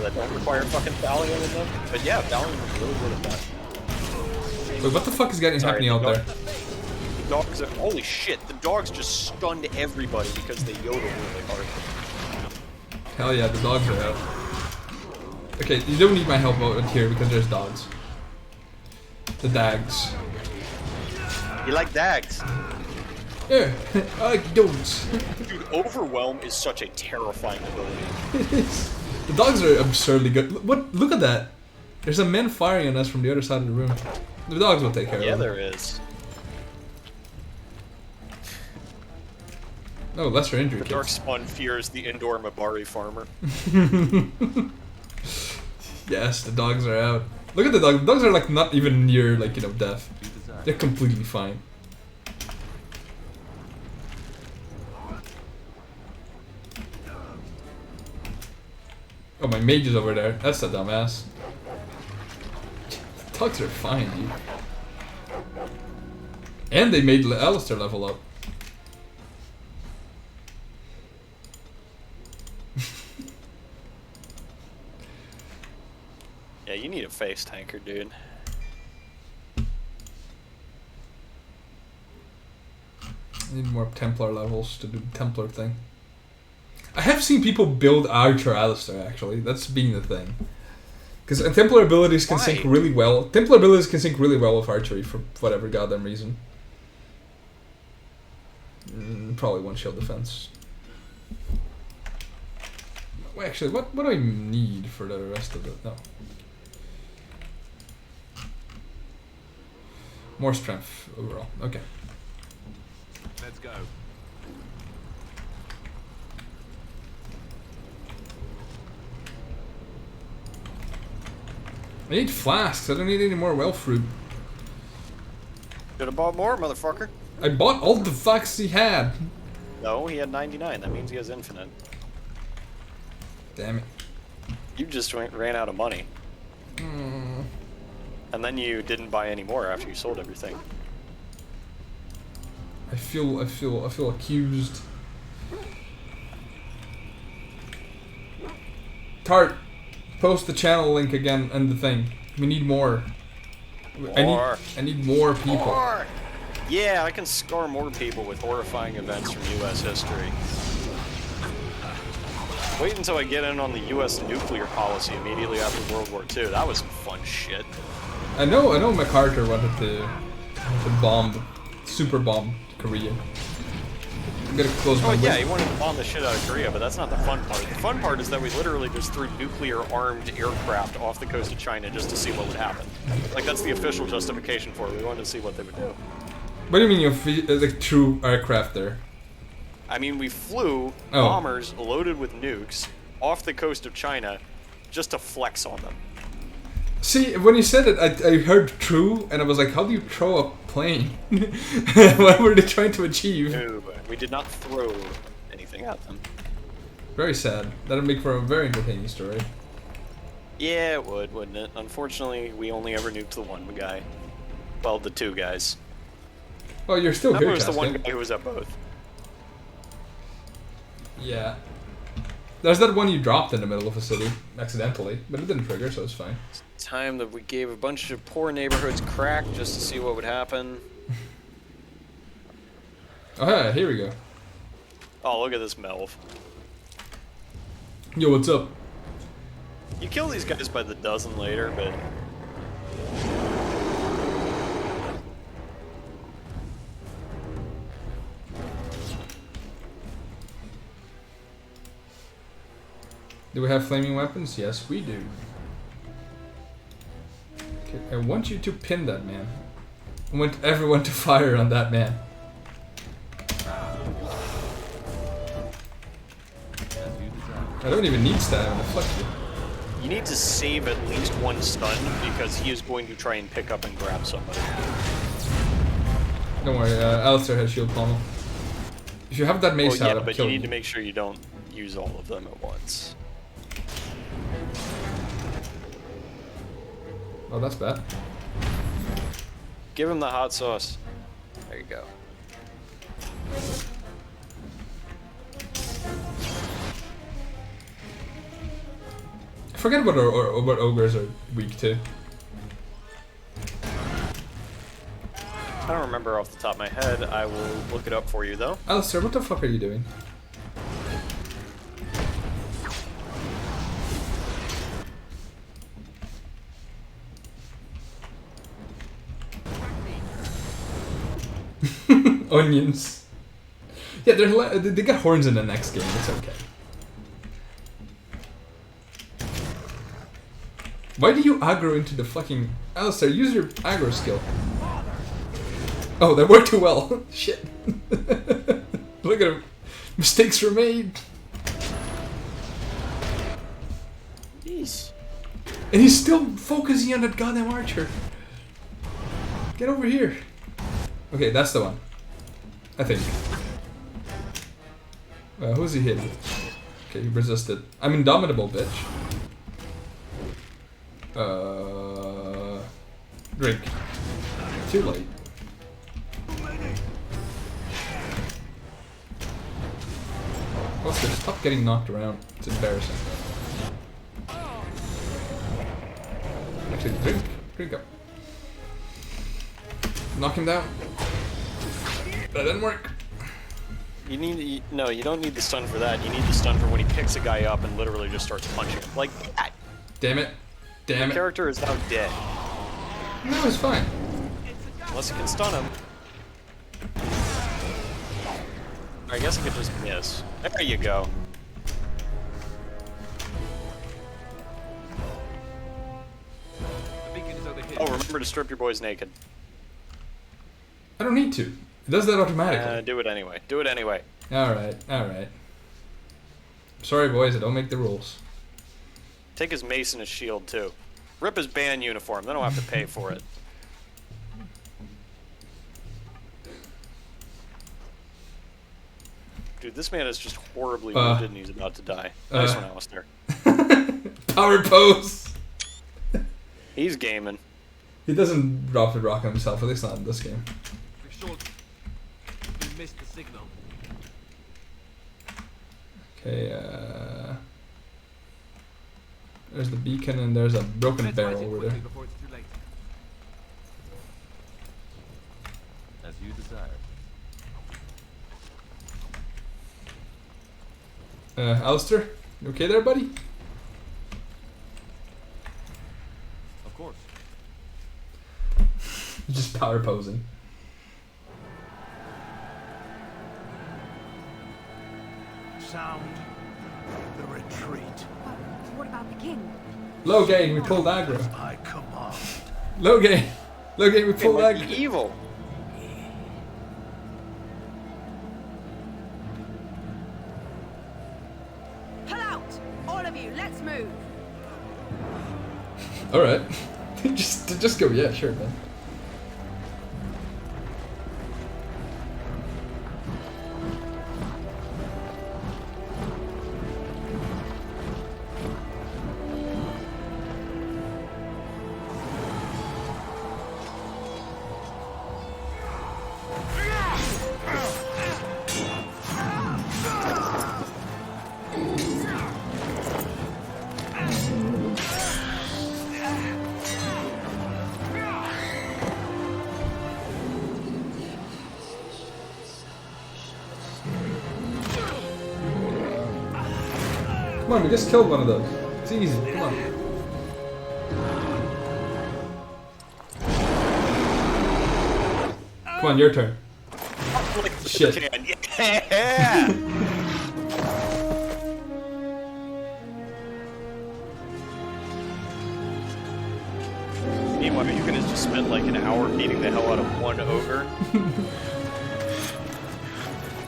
that don't require fucking thallium in them. But yeah, thallium is really good at that. Wait, what the fuck is happening out there? The dogs are, holy shit, the dogs just stunned everybody because they yodel really hard. Hell yeah, the dogs are out. Okay, you don't need my help out here because there's dogs. The dags. You like dags? Yeah, I like dogs. Dude, Overwhelm is such a terrifying ability. The dogs are absurdly good. What? Look at that. There's a man firing on us from the other side of the room. The dogs will take care of it. Yeah, there is. Oh, lesser injury The kits. Darkspawn fears the indoor Mabari farmer. Yes, the dogs are out. Look at the dogs. The dogs are like not even near like, you know, death. They're completely fine. Oh, my mage is over there. That's a dumbass. The dogs are fine, dude. And they made Alistair level up. Yeah, you need a face tanker, dude. I need more Templar levels to do the Templar thing. I have seen people build Archer Alistair, actually. That's being the thing. Because Templar abilities can sync really well. Templar abilities can sync really well with archery for whatever goddamn reason. Probably one shield defense. Well, actually, what do I need for the rest of it? No. More strength overall. Okay. Let's go. I need flasks. I don't need any more well fruit. Should have bought more, motherfucker. I bought all the flasks he had. No, he had 99. That means he has infinite. Damn it. You just ran out of money. And then you didn't buy any more after you sold everything. I feel accused. Tart, post the channel link again and the thing. We need more. I need more people. More. Yeah, I can score more people with horrifying events from U.S. history. Wait until I get in on the U.S. nuclear policy immediately after World War II. That was some fun shit. I know MacArthur wanted to bomb, super bomb Korea. I'm gonna close my yeah, he wanted to bomb the shit out of Korea, but that's not the fun part. The fun part is that we literally just threw nuclear-armed aircraft off the coast of China just to see what would happen. Like, that's the official justification for it. We wanted to see what they would do. What do you mean you like true aircraft there? I mean, we flew bombers loaded with nukes off the coast of China just to flex on them. See, when you said it, I heard true, and I was like, how do you throw a plane? What were they trying to achieve? No, we did not throw anything at them. Very sad. That'd make for a very entertaining story. Yeah, it would, wouldn't it? Unfortunately, we only ever nuked the one guy. Well, the two guys. Oh, you're still good, That was the one guy who was at both. Yeah. There's that one you dropped in the middle of a city, accidentally, but it didn't trigger, so it's fine. Time that we gave a bunch of poor neighborhoods crack just to see what would happen. Oh, yeah, here we go. Oh, look at this Melv. Yo, what's up? You kill these guys by the dozen later, but Do we have flaming weapons? Yes, we do. Okay, I want you to pin that man. I want everyone to fire on that man. I don't even need stamina, fuck you. You need to save at least one stun because he is going to try and pick up and grab somebody. Don't worry, Alistair has shield pommel. If you have that mace out, yeah, I'm but you killing need to make sure you don't use all of them at once. Oh, that's bad. Give him the hot sauce. There you go. I forget what ogres are weak to. I don't remember off the top of my head. I will look it up for you, though. Alistair, what the fuck are you doing? Onions. Yeah, they get horns in the next game. It's okay. Why do you aggro into the fucking... Alistair, use your aggro skill. Oh, that worked too well. Shit. Look at him. Mistakes were made. Jeez. And he's still focusing on that goddamn archer. Get over here. Okay, that's the one. I think. Who's he hitting? Okay, he resisted. I'm indomitable, bitch. Drink. Too late. Also, stop getting knocked around. It's embarrassing. Actually, drink. Drink up. Knock him down. That didn't work. You need no, you don't need the stun for that. You need the stun for when he picks a guy up and literally just starts punching him. Like that. Damn it. Damn The it. character is now dead. No, it's fine. Unless you can stun him. I guess I could just miss. There you go. Oh, remember to strip your boys naked. I don't need to. It does that automatically. Do it anyway. Do it anyway. Alright, alright. Sorry, boys, I don't make the rules. Take his mace and his shield, too. Rip his band uniform. They don't have to pay for it. Dude, this man is just horribly wounded and he's about to die. Nice one, Alistair. Power pose! He's gaming. He doesn't drop the rock on himself, at least not in this game. We missed the signal. Okay, there's the beacon and there's a broken barrel over there. Before it's too late. As you desire. Alistair, you okay there, buddy? Of course. Just power posing. Sound the retreat. What about the king? Low gain, we pulled aggro. I command. Low gain, we It pulled might aggro. be evil. Pull out! All of you, let's move! Alright. just go, yeah, sure, man. Come on, we just killed one of those. It's easy, come on. Come on, your turn. Shit. Yeah! Meanwhile, you could have just spent like an hour beating the hell out of one ogre.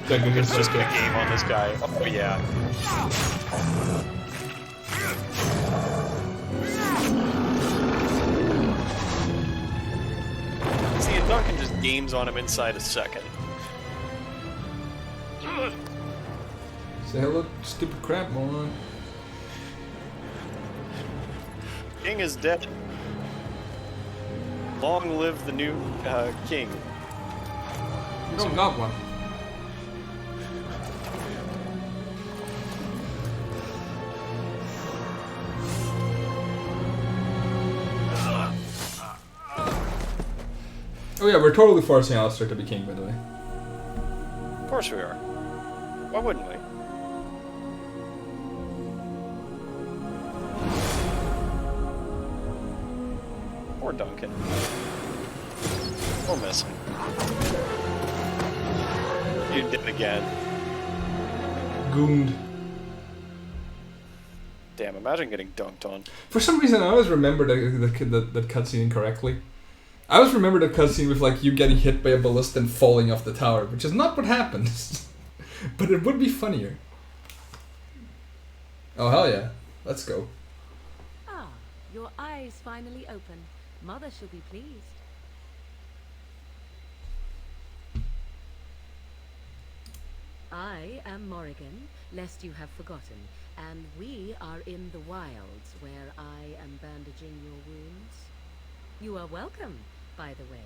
It's just a game on this guy. Oh yeah. See, and Duncan just games on him inside a second. Say hello, stupid crap, moron. King is dead. Long live the new king. You don't got one. Oh yeah, we're totally forcing Alistair to be king, by the way. Of course we are. Why wouldn't we? Poor Duncan. We're missing. You did it again. Gooned. Damn, imagine getting dunked on. For some reason, I always remember that cutscene incorrectly. I always remember the cutscene with like you getting hit by a ballista and falling off the tower, which is not what happens. But it would be funnier. Oh hell yeah. Let's go. Ah, your eyes finally open. Mother shall be pleased. I am Morrigan, lest you have forgotten, and we are in the wilds where I am bandaging your wounds. You are welcome, by the way.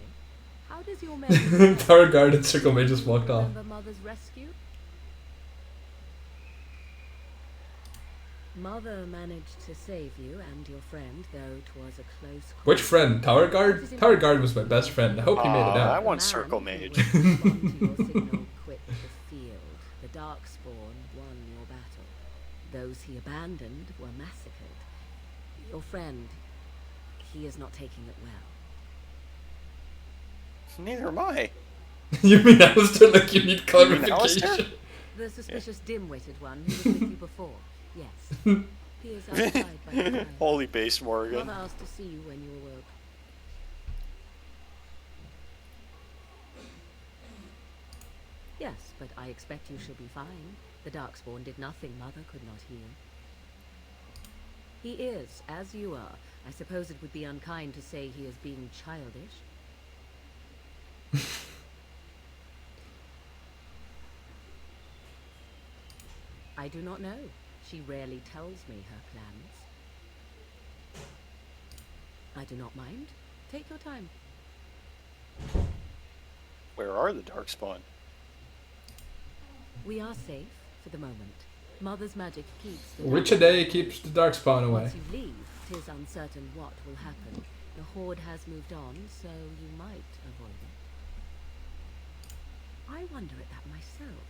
How does your memory Tower guard and circle mage just walked off. remember Mother's rescue? Mother managed to save you and your friend, though 'twas a close call. Which friend? Tower guard? Tower guard was my best friend. I hope he made it I out. want circle mage. The man who would respond to your signal quit the field. The Darkspawn won your battle. Those he abandoned were massacred. Your friend, he is not taking it well. Neither am I. You mean Alistair? Like you need Alistair? clarification? The suspicious dim-witted one who was with you before. Yes. He is outside by the fire. Holy base, Morgan. Mother asked to see you when you awoke. Yes, but I expect you shall be fine. The Darkspawn did nothing Mother could not heal. He is, as you are. I suppose it would be unkind to say he is being childish. I do not know. She rarely tells me her plans. I do not mind. Take your time. Where are the Darkspawn? We are safe for the moment. Mother's magic keeps the Which a day keeps the darkspawn away. Once you leave, 'tis uncertain what will happen. The Horde has moved on, so you might avoid it. I wonder at that myself.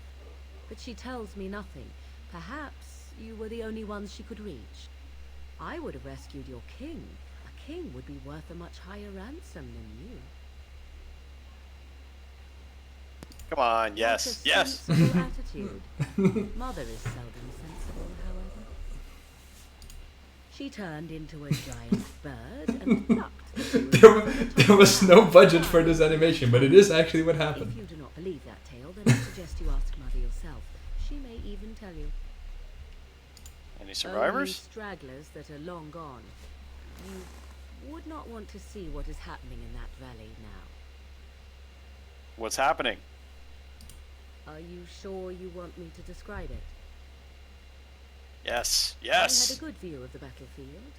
But she tells me nothing. Perhaps you were the only ones she could reach. I would have rescued your king. A king would be worth a much higher ransom than you. Come on, yes, What a yes. sensible attitude. Mother is seldom sensible, however. She turned into a giant bird and plucked the There was no budget for this animation, but it is actually what If happened. you do not believe that tale, then I suggest you ask Mother yourself. She may even tell you. Any Only survivors? stragglers that are long gone. You would not want to see what is happening in that valley now. What's happening? Are you sure you want me to describe it? Yes, I yes. had a good view of the battlefield.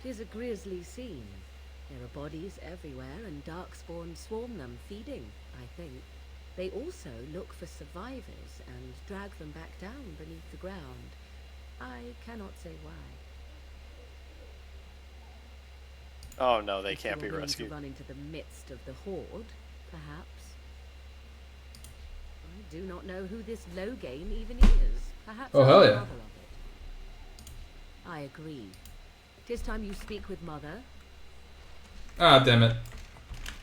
'Tis a grisly scene. There are bodies everywhere, and Darkspawn swarm them, feeding, I think. They also look for survivors and drag them back down beneath the ground. I cannot say why. Oh no, they If can't be you're willing rescued. to run into the midst of the Horde, perhaps. I do not know who this Loghain even is. Perhaps Oh, I'm hell the yeah. mother of it. I agree. 'Tis time you speak with Mother. Ah, damn it.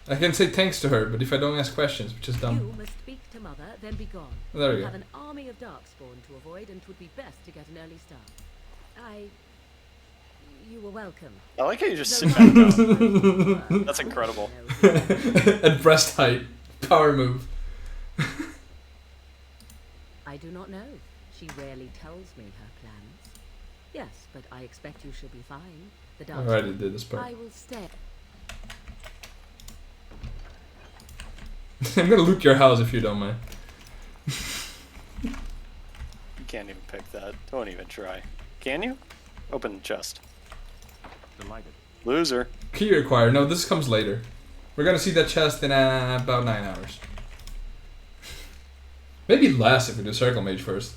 I can say thanks to her, but if I don't ask questions, which is You dumb. must speak to Mother, then be gone. Well, there we You go. have an army of Darkspawn to avoid, and 'twould be best to get an early start. You were welcome. I like how you just No sit back down. problem. That's incredible. At breast height. Power move. I do not know. She rarely tells me her plans. Yes, but I expect you should be fine. The I already Darkspawn. did this part. I will stay. I'm gonna loot your house if you don't mind. You can't even pick that. Don't even try. Can you? Open the chest. Delighted. Loser. Key required. No, this comes later. We're gonna see that chest in about 9 hours. Maybe less if we do Circle Mage first.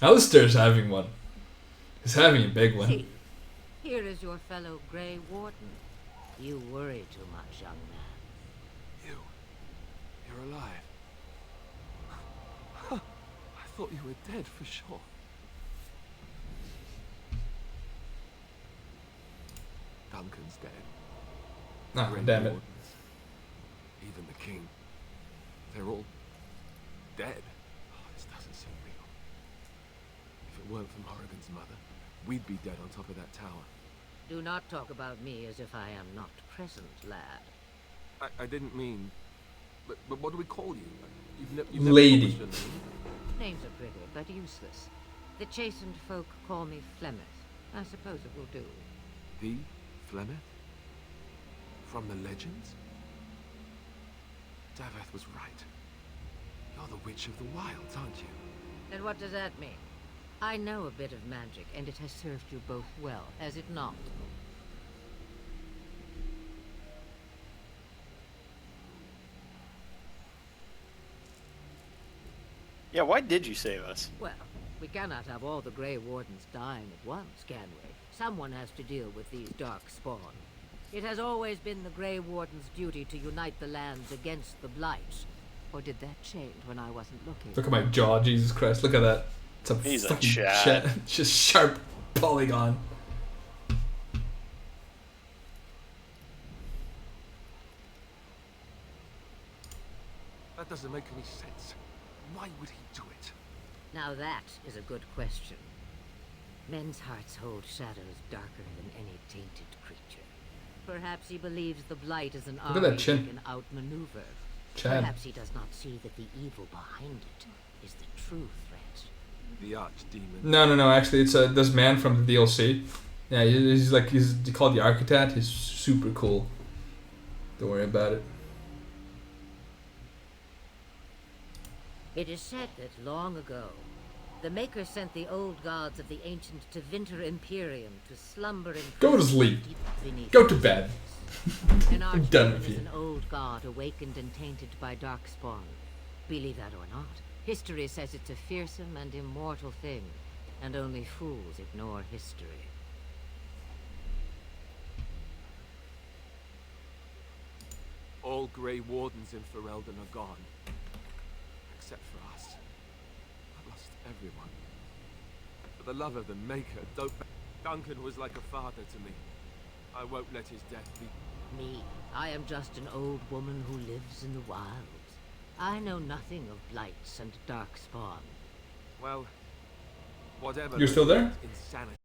Alistair's having one. He's having a big one. See, here is your fellow Grey Warden. You worry too much, young man. You're alive. I thought you were dead for sure. Duncan's dead. Ah, Grey damn it. Wardens, even the king. They're all dead. Oh, this doesn't seem real. If it weren't for Morrigan's mother, we'd be dead on top of that tower. Do not talk about me as if I am not present, lad. I didn't mean... But what do we call you? You've never Lady. told us your name. Names are pretty, but useless. The chastened folk call me Flemeth. I suppose it will do. The Flemeth? From the legends? Daveth was right. You're the Witch of the Wilds, aren't you? And what does that mean? I know a bit of magic, and it has served you both well, has it not? Yeah, why did you save us? Well, we cannot have all the Grey Wardens dying at once, can we? Someone has to deal with these Darkspawn. It has always been the Grey Warden's duty to unite the lands against the Blight. Or did that change when I wasn't looking? Look at my jaw, Jesus Christ. Look at that. It's a He's a fucking Chad. just sharp polygon. That doesn't make any sense. Why would he do it? Now that is a good question. Men's hearts hold shadows darker than any tainted creature. Perhaps he believes the Blight is an Look at army that chin. he can outmaneuver. Chad. Perhaps he does not see that the evil behind it is the true threat. The Archdemon. No. Actually, it's this man from the DLC. Yeah, he's called the Architect. He's super cool. Don't worry about it. It is said that long ago, the Maker sent the old gods of the ancient Tevinter Imperium to slumber in Go to sleep. deep beneath Go to the bed. surface. An I'm done Archdemon with is you. an old god awakened and tainted by Darkspawn. Believe that or not, history says it's a fearsome and immortal thing, and only fools ignore history. All Grey Wardens in Ferelden are gone. Except for us. I've lost everyone. For the love of the Maker, Duncan was like a father to me. I won't let his death be... Me, I am just an old woman who lives in the wilds. I know nothing of blights and Darkspawn. Well, whatever... You're still there? Insanity.